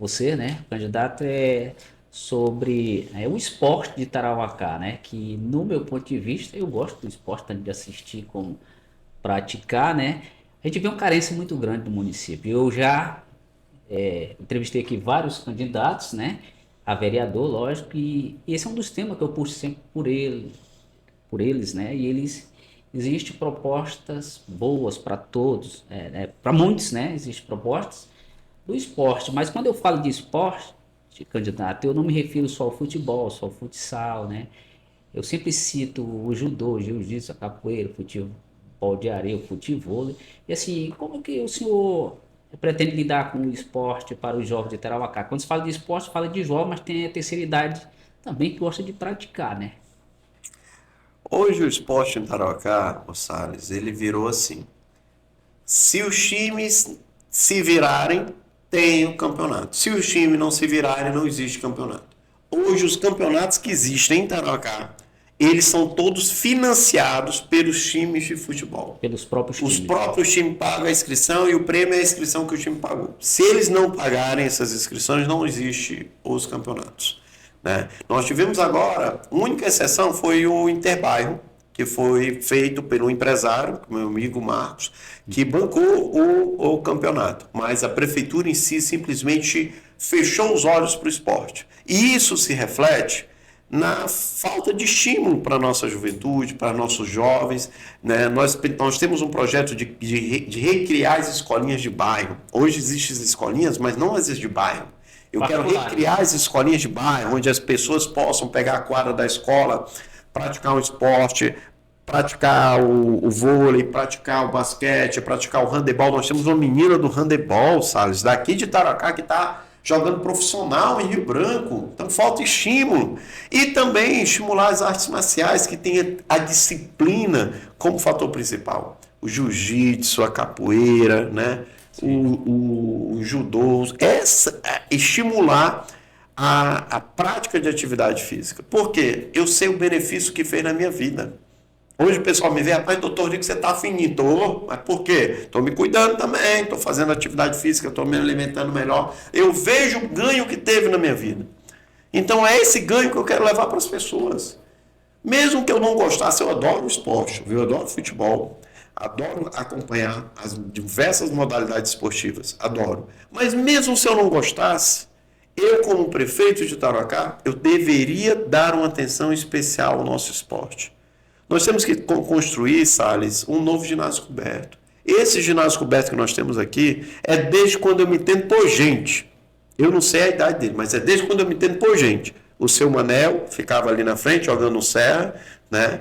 você, né, candidato, é sobre o esporte de Tarauacá, né? Que, no meu ponto de vista, eu gosto do esporte, tanto de assistir como praticar, né? A gente vê uma carência muito grande do município. Eu já entrevistei aqui vários candidatos, né? A vereador, lógico, e esse é um dos temas que eu puxo sempre por eles, né? E eles existem propostas boas para todos, para muitos, né? Existem propostas do esporte, mas quando eu falo de esporte, candidato, eu não me refiro só ao futebol, só ao futsal, né? Eu sempre cito o judô, o jiu-jitsu, a capoeira, o futebol de areia, o futevôlei. E assim, como que o senhor pretende lidar com o esporte para os jovens de Tarauacá? Quando se fala de esporte, fala de jovem, mas tem a terceira idade também que gosta de praticar, né? Hoje o esporte em Tarauacá, o Salles, ele virou assim. Se os times se virarem, tem o campeonato. Se os times não se virarem, não existe campeonato. Hoje os campeonatos que existem em Tarauacá, eles são todos financiados pelos times de futebol. Pelos próprios Os times. próprios times pagam a inscrição e o prêmio é a inscrição que o time pagou. Se eles não pagarem essas inscrições, não existe os campeonatos, né? Nós tivemos agora, a única exceção foi o Interbairro, que foi feito pelo empresário, meu amigo Marcos, que bancou o campeonato. Mas a prefeitura em si simplesmente fechou os olhos para o esporte. E isso se reflete na falta de estímulo para a nossa juventude, para nossos jovens, né? Nós temos um projeto de recriar as escolinhas de bairro. Hoje existem as escolinhas, mas não as de bairro. Eu quero recriar as escolinhas de bairro, onde as pessoas possam pegar a quadra da escola, praticar um esporte, praticar o vôlei, praticar o basquete, praticar o handebol. Nós temos uma menina do handebol, Salles, daqui de Tarauacá, que está jogando profissional em Rio Branco. Então falta estímulo. E também estimular as artes marciais, que tenha a disciplina como fator principal. O jiu-jitsu, a capoeira, né? O judô. Estimular a prática de atividade física. Por quê? Eu sei o benefício que fez na minha vida. Hoje o pessoal me vê, rapaz, doutor Rico, você está fininho. Tô, mas por quê? Estou me cuidando também, estou fazendo atividade física, estou me alimentando melhor. Eu vejo o ganho que teve na minha vida. Então é esse ganho que eu quero levar para as pessoas. Mesmo que eu não gostasse, eu adoro o esporte, eu adoro futebol, adoro acompanhar as diversas modalidades esportivas, adoro. Mas mesmo se eu não gostasse, eu como prefeito de Tarauacá, eu deveria dar uma atenção especial ao nosso esporte. Nós temos que construir, Salles, um novo ginásio coberto. Esse ginásio coberto que nós temos aqui é desde quando eu me entendo por gente. Eu não sei a idade dele, mas é desde quando eu me entendo por gente. O seu Manel ficava ali na frente, jogando serra, né?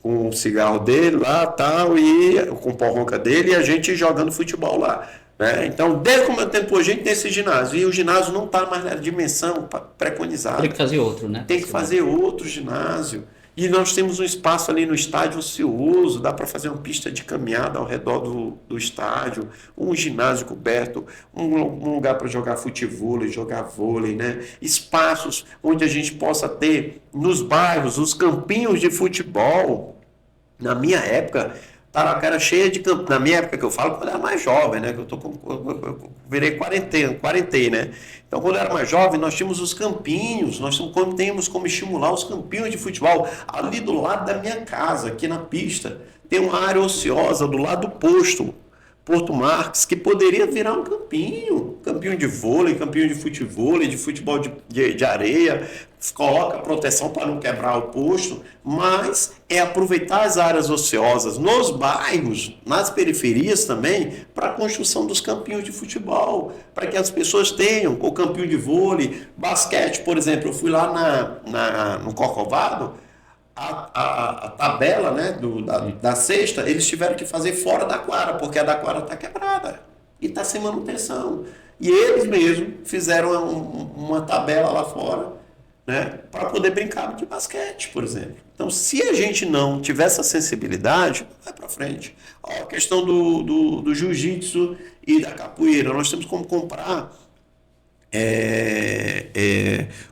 Com o cigarro dele lá, tal, e com o porronca dele, e a gente jogando futebol lá. Né? Então, desde como eu entendo por gente, tem esse ginásio. E o ginásio não está mais na dimensão preconizada. Tem que fazer outro, né? Tem que fazer outro ginásio. E nós temos um espaço ali no estádio ocioso, dá para fazer uma pista de caminhada ao redor do estádio, um ginásio coberto, um lugar para jogar futevôlei, jogar vôlei, né? Espaços onde a gente possa ter nos bairros os campinhos de futebol. Na minha época, Tarauacá era cheia de campos. Na minha época que eu falo, quando eu era mais jovem, né? Eu virei quarentei, né? Então, quando eu era mais jovem, nós tínhamos os campinhos, nós temos como estimular os campinhos de futebol. Ali do lado da minha casa, aqui na pista, tem uma área ociosa do lado do posto, Porto Marques, que poderia virar um campinho de vôlei, campinho de futevôlei, de futebol de areia, coloca proteção para não quebrar o posto, mas é aproveitar as áreas ociosas nos bairros, nas periferias também, para a construção dos campinhos de futebol, para que as pessoas tenham o campinho de vôlei, basquete, por exemplo. Eu fui lá no Corcovado, a tabela, né, da cesta, eles tiveram que fazer fora da quadra, porque a da quadra está quebrada e está sem manutenção. E eles mesmos fizeram uma tabela lá fora, né, para poder brincar de basquete, por exemplo. Então, se a gente não tiver essa sensibilidade, não vai para frente. Ó, a questão do jiu-jitsu e da capoeira, nós temos como comprar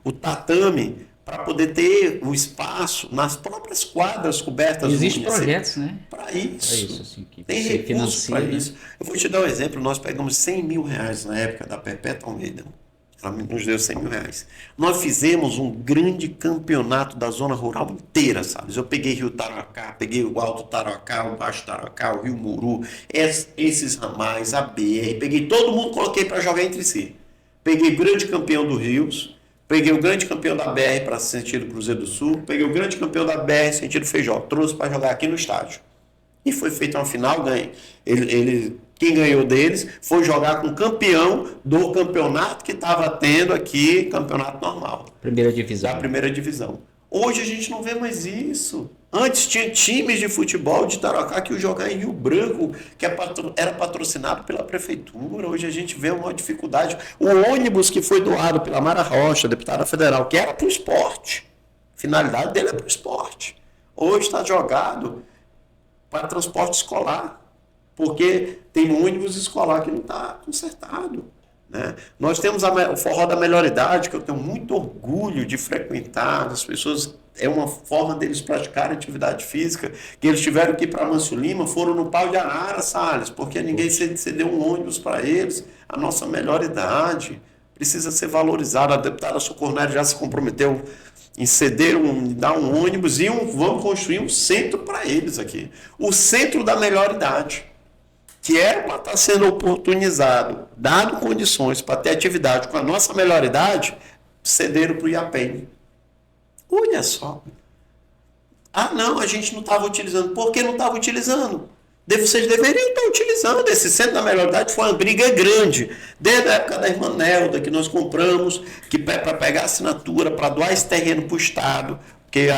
o tatame para poder ter um espaço nas próprias quadras cobertas. Existem projetos, né? Para isso. Assim, que tem recursos para isso. Eu vou te dar um exemplo. Nós pegamos 100 mil reais na época da Perpétua Almeida. Ela nos deu 100 mil reais. Nós fizemos um grande campeonato da zona rural inteira, sabe? Eu peguei Rio Tarauacá, peguei o Alto Tarauacá, o Baixo Tarauacá, o Rio Muru, esses ramais, a BR, peguei todo mundo, coloquei para jogar entre si. Peguei o grande campeão do Rios, peguei o grande campeão da BR para sentido Cruzeiro do Sul, peguei o grande campeão da BR sentido Feijó, trouxe para jogar aqui no estádio. E foi feita uma final, ganhei. Quem ganhou deles foi jogar com o campeão do campeonato que estava tendo aqui, campeonato normal. Primeira divisão. Da primeira divisão. Hoje a gente não vê mais isso. Antes tinha times de futebol de Tarocá que iam jogar em Rio Branco, que era patrocinado pela prefeitura. Hoje a gente vê uma dificuldade. O ônibus que foi doado pela Mara Rocha, deputada federal, que era para o esporte. A finalidade dele é para o esporte. Hoje está jogado para transporte escolar, porque tem um ônibus escolar que não está consertado. Né? Nós temos o Forró da Melhor Idade, que eu tenho muito orgulho de frequentar, as pessoas, é uma forma deles praticarem atividade física, que eles tiveram que ir para Manso Lima, foram no Pau de Arara, Salles, porque ninguém cedeu um ônibus para eles. A nossa melhor idade precisa ser valorizada. A deputada Socorro já se comprometeu em ceder dar um ônibus e vamos construir um centro para eles aqui. O centro da melhor idade, que era para estar sendo oportunizado, dado condições para ter atividade com a nossa melhor idade, cederam para o IAPEM. Olha só. Ah, não, a gente não estava utilizando. Por que não estava utilizando? Vocês deveriam estar utilizando. Esse centro da melhor idade foi uma briga grande. Desde a época da irmã Nelda, que nós compramos, que para pegar assinatura, para doar esse terreno para o Estado, porque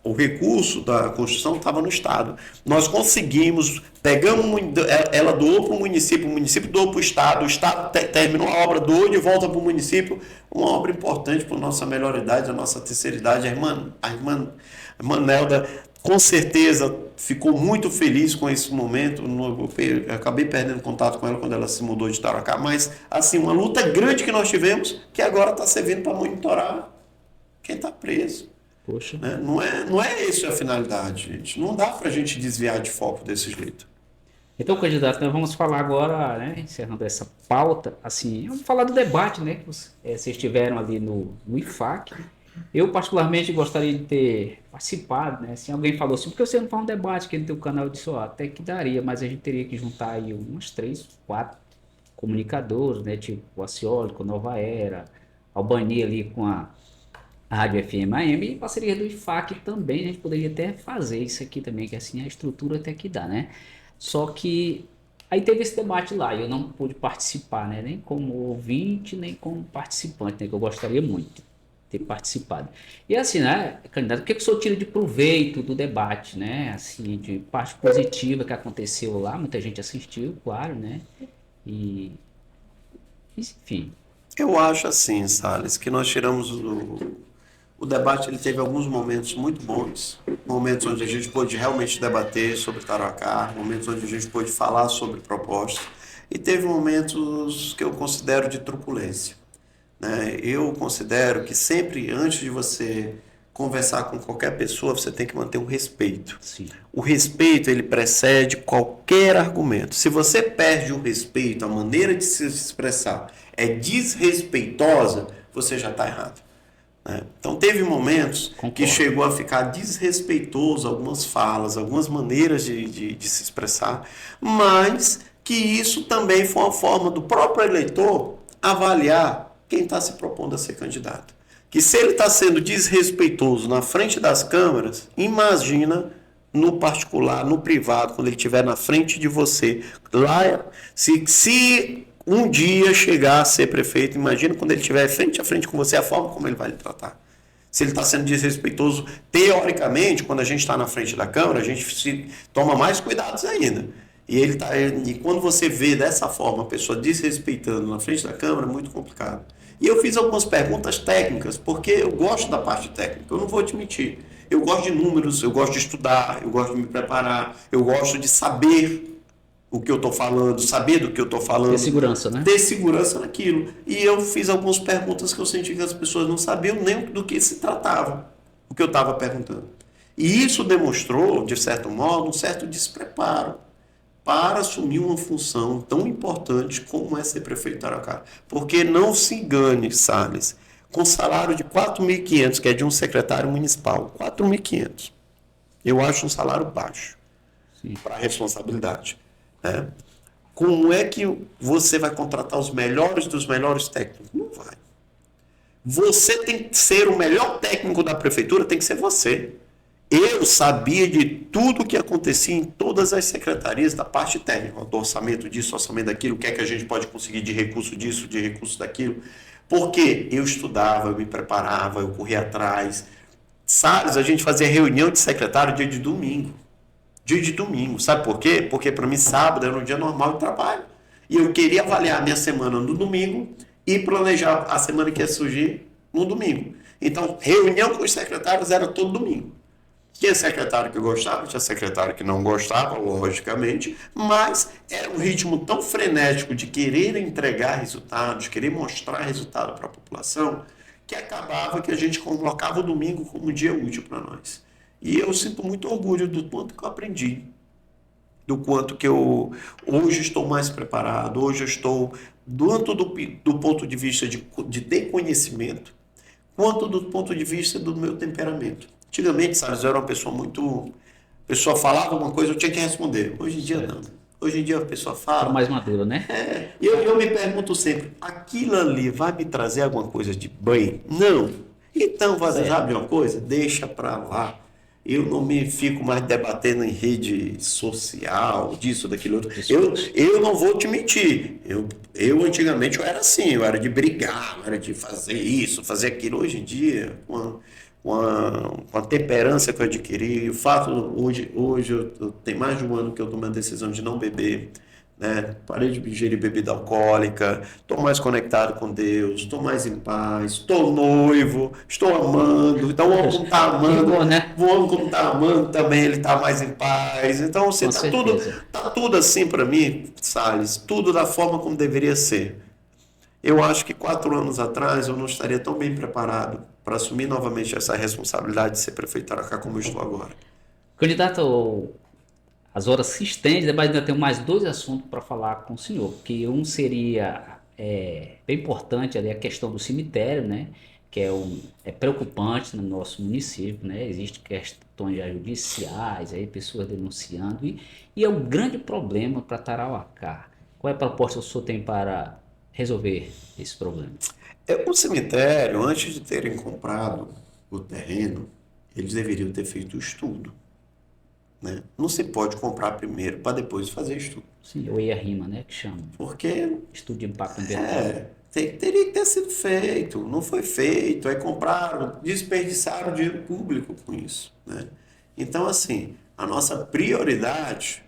o recurso da construção estava no Estado. Nós conseguimos, ela doou para o município doou para o Estado terminou a obra, doou de volta para o município, uma obra importante para a nossa melhor idade, a nossa terceira idade. A irmã Nelda, com certeza, ficou muito feliz com esse momento. Eu acabei perdendo contato com ela quando ela se mudou de Tarocá, mas, assim, uma luta grande que nós tivemos, que agora está servindo para monitorar quem está preso. Poxa. Né? Não é isso a finalidade, gente. Não dá para a gente desviar de foco desse jeito. Então, candidato, nós vamos falar agora, né, encerrando essa pauta, assim, vamos falar do debate, né, que vocês tiveram ali no IFAC. Eu, particularmente, gostaria de ter participado, né, assim, alguém falou assim, por que você não faz um debate aqui no teu canal? Eu disse, ó, até que daria, mas a gente teria que juntar aí umas 3, 4 comunicadores, né, tipo o Acioli com a Nova Era, Albani ali com a Rádio FM AM e parceria do IFAC também, a gente poderia até fazer isso aqui também, que assim a estrutura até que dá, né? Só que aí teve esse debate lá e eu não pude participar, né? Nem como ouvinte, nem como participante, né? Que eu gostaria muito de ter participado. E assim, né, candidato, o que o senhor tira de proveito do debate, né? Assim, de parte positiva que aconteceu lá, muita gente assistiu, claro, né? E, enfim. Eu acho assim, Salles, que nós tiramos o debate, ele teve alguns momentos muito bons, momentos onde a gente pôde realmente debater sobre Tarocá, momentos onde a gente pôde falar sobre propostas, e teve momentos que eu considero de truculência. Né? Eu considero que sempre, antes de você conversar com qualquer pessoa, você tem que manter o respeito. Sim. O respeito, ele precede qualquer argumento. Se você perde o respeito, a maneira de se expressar é desrespeitosa, você já está errado. Né? Então teve momentos que chegou a ficar desrespeitoso algumas falas, algumas maneiras de se expressar, mas que isso também foi uma forma do próprio eleitor avaliar quem está se propondo a ser candidato. Que se ele está sendo desrespeitoso na frente das câmeras, imagina no particular, no privado, quando ele estiver na frente de você. Lá, se um dia chegar a ser prefeito, imagina quando ele estiver frente a frente com você, a forma como ele vai lhe tratar. Se ele está sendo desrespeitoso, teoricamente, quando a gente está na frente da Câmara, a gente se toma mais cuidados ainda. E quando você vê dessa forma a pessoa desrespeitando na frente da Câmara, é muito complicado. E eu fiz algumas perguntas técnicas, porque eu gosto da parte técnica, eu não vou admitir. Eu gosto de números, eu gosto de estudar, eu gosto de me preparar, eu gosto de saber o que eu estou falando, saber do que eu estou falando. Ter segurança, né? Ter segurança naquilo. E eu fiz algumas perguntas que eu senti que as pessoas não sabiam nem do que se tratava, o que eu estava perguntando. E isso demonstrou, de certo modo, um certo despreparo para assumir uma função tão importante como é ser prefeito de Tarocá. Porque não se engane, Salles, com salário de 4.500, que é de um secretário municipal, 4.500, eu acho um salário baixo para a responsabilidade. Né? Como é que você vai contratar os melhores dos melhores técnicos? Não vai. Você tem que ser o melhor técnico da prefeitura, tem que ser você. Eu sabia de tudo o que acontecia em todas as secretarias da parte técnica, do orçamento disso, orçamento daquilo, o que é que a gente pode conseguir de recurso disso, de recurso daquilo, porque eu estudava, eu me preparava, eu corria atrás, Salles, a gente fazia reunião de secretário dia de domingo. Dia de domingo. Sabe por quê? Porque para mim sábado era um dia normal de trabalho. E eu queria avaliar a minha semana no domingo e planejar a semana que ia surgir no domingo. Então, reunião com os secretários era todo domingo. Tinha secretário que gostava, tinha secretário que não gostava, logicamente, mas era um ritmo tão frenético de querer entregar resultados, querer mostrar resultado para a população, que acabava que a gente colocava o domingo como um dia útil para nós. E eu sinto muito orgulho do quanto que eu aprendi, do quanto que eu hoje estou mais preparado, hoje eu estou, tanto do ponto de vista de ter conhecimento, quanto do ponto de vista do meu temperamento. Antigamente, sabe, eu era uma pessoa muito... A pessoa falava alguma coisa, eu tinha que responder. Hoje em dia, não. Certo. Hoje em dia a pessoa Tá fala... mais maduro, né? E eu me pergunto sempre, aquilo ali vai me trazer alguma coisa de bem? Não. Então, você sabe de uma coisa? Deixa pra lá. Eu não me fico mais debatendo em rede social, disso, daquilo outro. Eu não vou te mentir. Eu antigamente eu era assim, eu era de brigar, eu era de fazer isso, fazer aquilo. Hoje em dia, com a temperança que eu adquiri, o fato, hoje eu tenho mais de um ano que eu tomei a decisão de não beber, né? Parei de ingerir bebida alcoólica, estou mais conectado com Deus, estou mais em paz, estou noivo, estou amando, então o homem como está amando, bom, né? o homem como está amando também, ele está mais em paz. Então, assim, Com certeza. tá tudo assim para mim, Salles, tudo da forma como deveria ser. Eu acho que 4 anos atrás eu não estaria tão bem preparado para assumir novamente essa responsabilidade de ser prefeito de Taracá como eu estou agora. Candidato, as horas se estendem, mas ainda tenho mais dois assuntos para falar com o senhor, que um seria bem importante ali a questão do cemitério, né? Que é preocupante no nosso município, né? Existem questões já judiciais, aí pessoas denunciando, e é um grande problema para Tarauacá. Qual é a proposta que o senhor tem para resolver esse problema? O cemitério, antes de terem comprado o terreno, eles deveriam ter feito o estudo, né? Não se pode comprar primeiro para depois fazer estudo. Sim, ou IRIMA, né? Que chama. Porque Estudo de impacto ambiental. teria que ter sido feito, não foi feito, aí compraram, desperdiçaram dinheiro público com isso, né? Então, assim, a nossa prioridade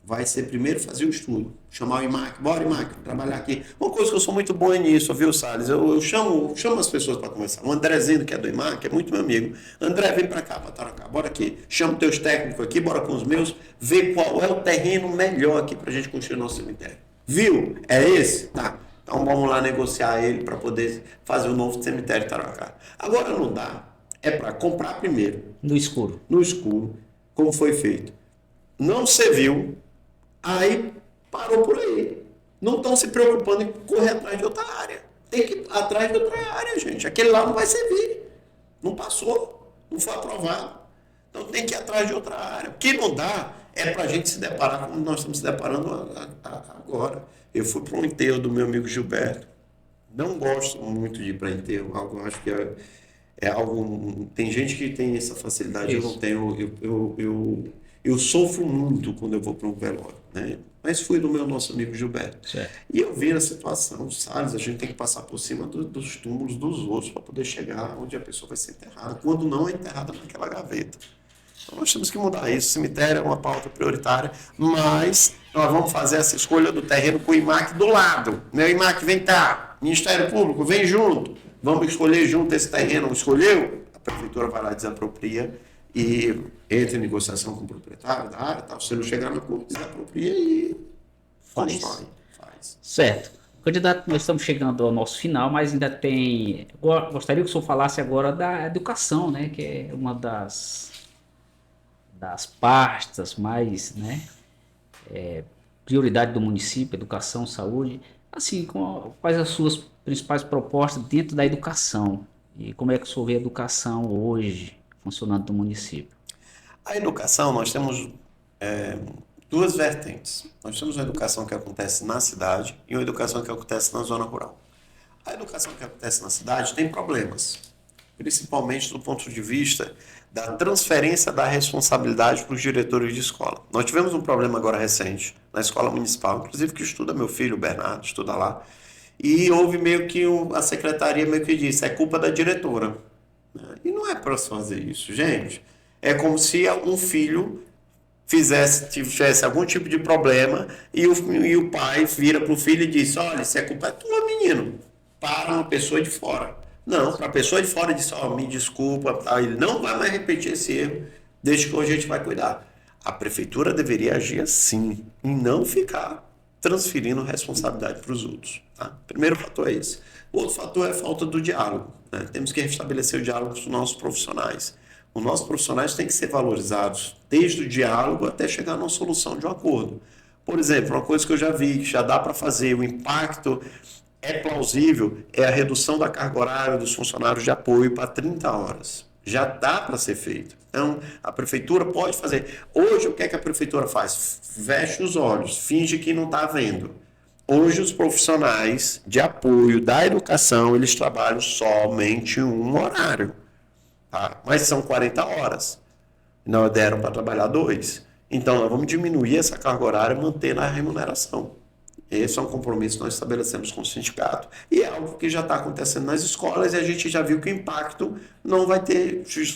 vai ser primeiro fazer o estudo, chamar o IMAC, bora IMAC, trabalhar aqui. Uma coisa que eu sou muito bom nisso, viu, Salles? Eu chamo as pessoas para conversar. O Andrezinho, que é do IMAC, é muito meu amigo. André, vem para cá, para Taracá, bora aqui. Chama teus técnicos aqui, bora com os meus, vê qual é o terreno melhor aqui para a gente construir o nosso cemitério. Viu? É esse? Tá. Então vamos lá negociar ele para poder fazer o novo cemitério de Taracá. Agora não dá. É para comprar primeiro, No escuro. no escuro, como foi feito. Não se viu. Aí parou por aí. Não estão se preocupando em correr atrás de outra área. Tem que ir atrás de outra área, gente. Aquele lá não vai servir. Não passou. Não foi aprovado. Então tem que ir atrás de outra área. O que não dá é para a gente se deparar como nós estamos se deparando agora. Eu fui para um enterro do meu amigo Gilberto. Não gosto muito de ir para enterro. Eu acho que é algo. Tem gente que tem essa facilidade, eu não Isso. tenho. Eu sofro muito quando eu vou para um velório, né? Mas fui do nosso amigo Gilberto. Certo. E eu vi a situação, Salles, a gente tem que passar por cima dos túmulos dos outros para poder chegar onde a pessoa vai ser enterrada, quando não é enterrada naquela gaveta. Então nós temos que mudar isso. O cemitério é uma pauta prioritária, mas nós vamos fazer essa escolha do terreno com o IMAC do lado. Meu IMAC, vem cá. Ministério Público, vem junto. Vamos escolher junto esse terreno. Escolheu? A prefeitura vai lá, desapropria e entra em negociação com o proprietário da área, tal. Se não chegar na corte, desapropria e Faz. constrói. Faz. Certo. Candidato, nós estamos chegando ao nosso final, mas ainda tem. Gostaria que o senhor falasse agora da educação, né? Que é uma das pastas mais, né? Prioridade do município, educação, saúde. Assim, quais as suas principais propostas dentro da educação? E como é que o senhor vê a educação hoje funcionando no município? A educação, nós temos duas vertentes. Nós temos uma educação que acontece na cidade e uma educação que acontece na zona rural. A educação que acontece na cidade tem problemas, principalmente do ponto de vista da transferência da responsabilidade para os diretores de escola. Nós tivemos um problema agora recente na escola municipal, inclusive que estuda meu filho, o Bernardo, estuda lá, e houve meio que a secretaria meio que disse, é culpa da diretora. Né? E não é para fazer isso, gente. É como se um filho tivesse algum tipo de problema e o pai vira para o filho e diz: olha, isso é culpa tua, menino. Para uma pessoa de fora. Não, para a pessoa de fora diz: ó, me desculpa, tá? Ele não vai mais repetir esse erro, desde que hoje a gente vai cuidar. A prefeitura deveria agir assim e não ficar transferindo responsabilidade para os outros. Tá? Primeiro fator é esse. O outro fator é a falta do diálogo. Né? Temos que restabelecer o diálogo com os nossos profissionais. Os nossos profissionais têm que ser valorizados desde o diálogo até chegar numa solução de um acordo. Por exemplo, uma coisa que eu já vi, que já dá para fazer, o impacto é plausível, é a redução da carga horária dos funcionários de apoio para 30 horas. Já dá para ser feito. Então, a prefeitura pode fazer. Hoje, o que é que a prefeitura faz? Fecha os olhos, finge que não está vendo. Hoje, os profissionais de apoio da educação, eles trabalham somente um horário. Tá? Mas são 40 horas. Não deram para trabalhar 2. Então, nós vamos diminuir essa carga horária e manter a remuneração. Esse é um compromisso que nós estabelecemos com o sindicato. E é algo que já está acontecendo nas escolas e a gente já viu que o impacto não vai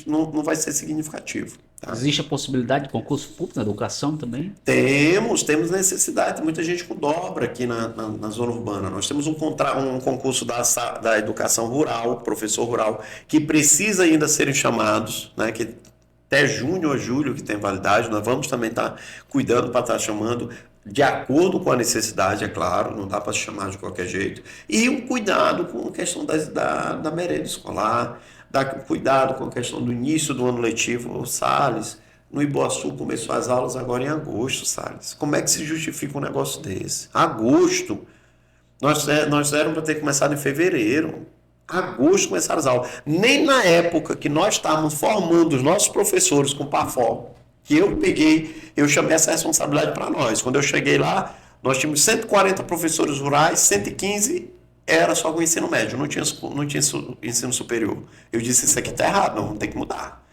não vai ser significativo. Tá? Existe a possibilidade de concurso público na educação também? Temos necessidade, tem muita gente com dobra aqui na zona urbana. Nós temos um concurso da educação rural, professor rural, que precisa ainda serem chamados, né, que até junho ou julho que tem validade, nós vamos também estar cuidando para estar chamando de acordo com a necessidade, é claro, não dá para chamar de qualquer jeito. E um cuidado com a questão da merenda escolar, cuidado com a questão do início do ano letivo. O Salles, no Iboaçu, começou as aulas agora em agosto, Salles. Como é que se justifica um negócio desse? Agosto. Nós éramos para ter começado em fevereiro. Agosto começaram as aulas. Nem na época que nós estávamos formando os nossos professores com PAFOL, que eu chamei essa responsabilidade para nós. Quando eu cheguei lá, nós tínhamos 140 professores rurais, 115 era só com ensino médio, não tinha ensino superior. Eu disse: isso aqui está errado, não, tem que mudar.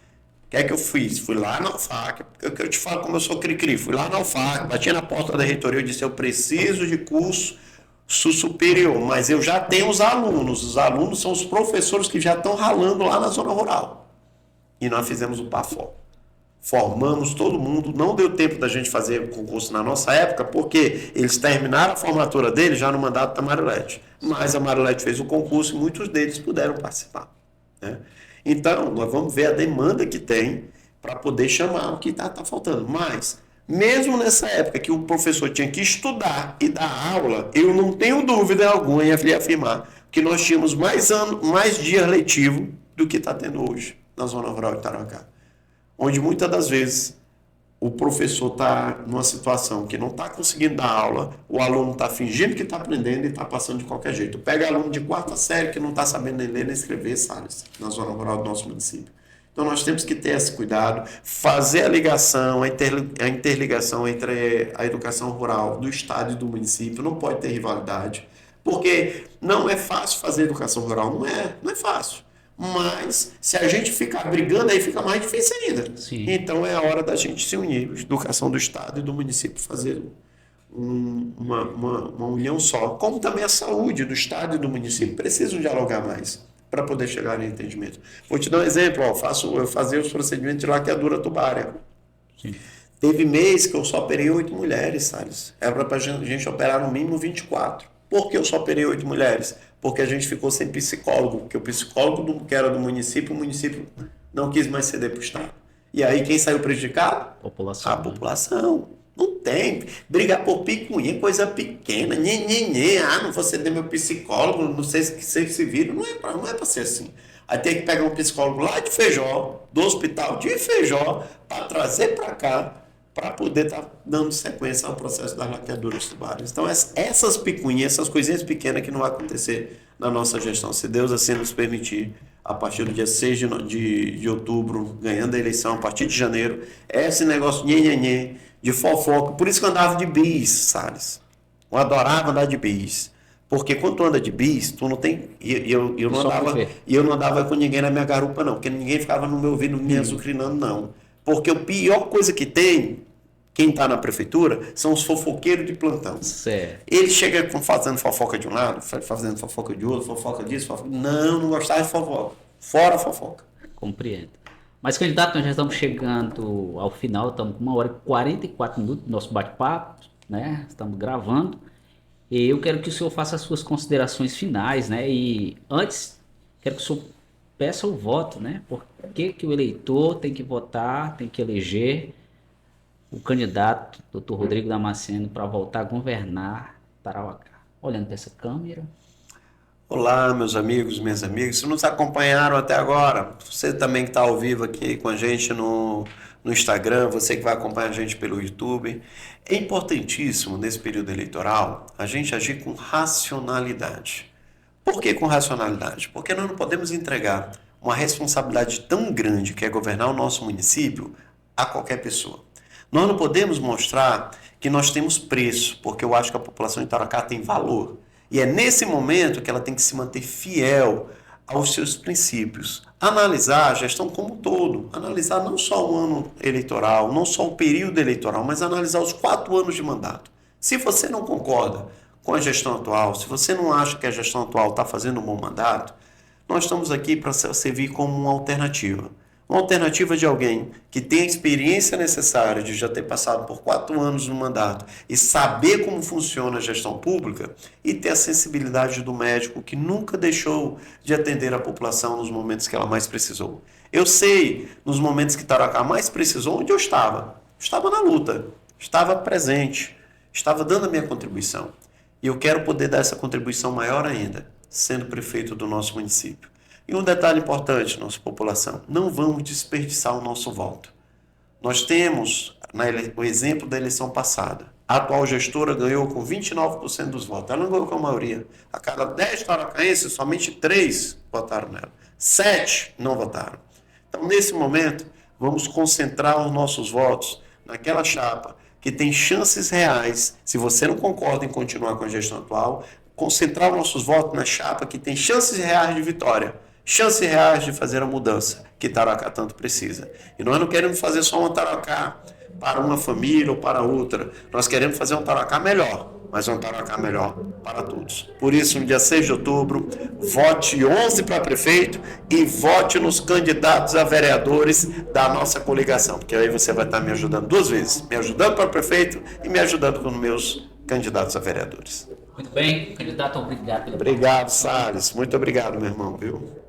O que é que eu fiz? Fui lá na UFAC, eu te falo como eu sou cri-cri, fui lá na UFAC, bati na porta da reitoria e disse: eu preciso de curso superior, mas eu já tenho os alunos são os professores que já estão ralando lá na zona rural. E nós fizemos o PAFOL. Formamos todo mundo, não deu tempo da gente fazer o concurso na nossa época, porque eles terminaram a formatura deles já no mandato da Marilete. Mas a Marilete fez o concurso e muitos deles puderam participar. Né? Então, nós vamos ver a demanda que tem para poder chamar o que está faltando. Mas, mesmo nessa época que o professor tinha que estudar e dar aula, eu não tenho dúvida alguma em afirmar que nós tínhamos mais dias letivos do que está tendo hoje na Zona Rural de Tarauacá. Onde muitas das vezes o professor está numa situação que não está conseguindo dar aula, o aluno está fingindo que está aprendendo e está passando de qualquer jeito. Pega aluno de 4ª série que não está sabendo nem ler nem escrever, Salles, na zona rural do nosso município. Então nós temos que ter esse cuidado, fazer a ligação, a interligação entre a educação rural do estado e do município, não pode ter rivalidade, porque não é fácil fazer educação rural, não é fácil. Mas se a gente ficar brigando, aí fica mais difícil ainda. Sim. Então é a hora da gente se unir, a educação do estado e do município, fazer uma união só. Como também a saúde do estado e do município precisam dialogar mais para poder chegar no entendimento. Vou te dar um exemplo, eu fazia os procedimentos de laqueadura tubária. Sim. Teve mês que eu só operei 8 mulheres, Salles. Era para a gente operar no mínimo 24. Por que eu só operei 8 mulheres? Porque a gente ficou sem psicólogo, porque o psicólogo que era do município, o município não quis mais ceder para o estado. E aí quem saiu prejudicado? População, a população. Não tem. Brigar por picuinha, coisa pequena. Não vou ceder meu psicólogo, não sei se vira. Não é para ser assim. Aí tem que pegar um psicólogo lá de Feijó, do hospital de Feijó, para trazer para cá, para poder estar dando sequência ao processo das laqueaduras tubárias. Então, essas picuinhas, essas coisinhas pequenas que não vai acontecer na nossa gestão, se Deus assim nos permitir, a partir do dia 6 de outubro, ganhando a eleição, a partir de janeiro, esse negócio de fofoca. Por isso que eu andava de bis, Salles. Eu adorava andar de bis. Porque quando tu anda de bis, tu não tem... eu não andava com ninguém na minha garupa, não. Porque ninguém ficava no meu ouvido me azucrinando, não. Porque a pior coisa que tem, quem está na prefeitura, são os fofoqueiros de plantão. Certo. Ele chega fazendo fofoca de um lado, fazendo fofoca de outro, fofoca disso, fofoca... Não gostava de fofoca. Fora fofoca. Compreendo. Mas, candidato, nós já estamos chegando ao final, estamos com 1 hora e 44 minutos do nosso bate-papo, né? Estamos gravando. E eu quero que o senhor faça as suas considerações finais, né? E antes, quero que o senhor peça o voto, né? Por que o eleitor tem que votar, tem que eleger o candidato, Dr. Rodrigo Damasceno, para voltar a governar Tarauacá? Olhando para essa câmera. Olá, meus amigos, minhas amigas, se nos acompanharam até agora, você também que está ao vivo aqui com a gente no Instagram, você que vai acompanhar a gente pelo YouTube, é importantíssimo nesse período eleitoral a gente agir com racionalidade. Por que com racionalidade? Porque nós não podemos entregar uma responsabilidade tão grande que é governar o nosso município a qualquer pessoa. Nós não podemos mostrar que nós temos preço, porque eu acho que a população de Tarauacá tem valor. E é nesse momento que ela tem que se manter fiel aos seus princípios. Analisar a gestão como um todo. Analisar não só o ano eleitoral, não só o período eleitoral, mas analisar os 4 anos de mandato. Se você não concorda com a gestão atual, se você não acha que a gestão atual está fazendo um bom mandato, nós estamos aqui para servir como uma alternativa. Uma alternativa de alguém que tem a experiência necessária de já ter passado por 4 anos no mandato e saber como funciona a gestão pública e ter a sensibilidade do médico que nunca deixou de atender a população nos momentos que ela mais precisou. Eu sei, nos momentos que Tarauacá mais precisou, onde eu estava. Estava na luta, estava presente, estava dando a minha contribuição. E eu quero poder dar essa contribuição maior ainda, sendo prefeito do nosso município. E um detalhe importante, nossa população, não vamos desperdiçar o nosso voto. Nós temos o exemplo da eleição passada. A atual gestora ganhou com 29% dos votos. Ela não ganhou com a maioria. A cada 10 tarauacaenses, somente 3 votaram nela. 7 não votaram. Então, nesse momento, vamos concentrar os nossos votos naquela chapa que tem chances reais, se você não concorda em continuar com a gestão atual, concentrar os nossos votos na chapa que tem chances reais de vitória. Chances reais de fazer a mudança que Tarauacá tanto precisa. E nós não queremos fazer só um Tarauacá para uma família ou para outra. Nós queremos fazer um Tarauacá melhor, mas um Tarauacá melhor para todos. Por isso, no dia 6 de outubro, vote 11 para prefeito e vote nos candidatos a vereadores da nossa coligação, porque aí você vai estar me ajudando 2 vezes, me ajudando para prefeito e me ajudando com os meus candidatos a vereadores. Muito bem, candidato, obrigado pela Obrigado, Salles. Muito obrigado, meu irmão, viu?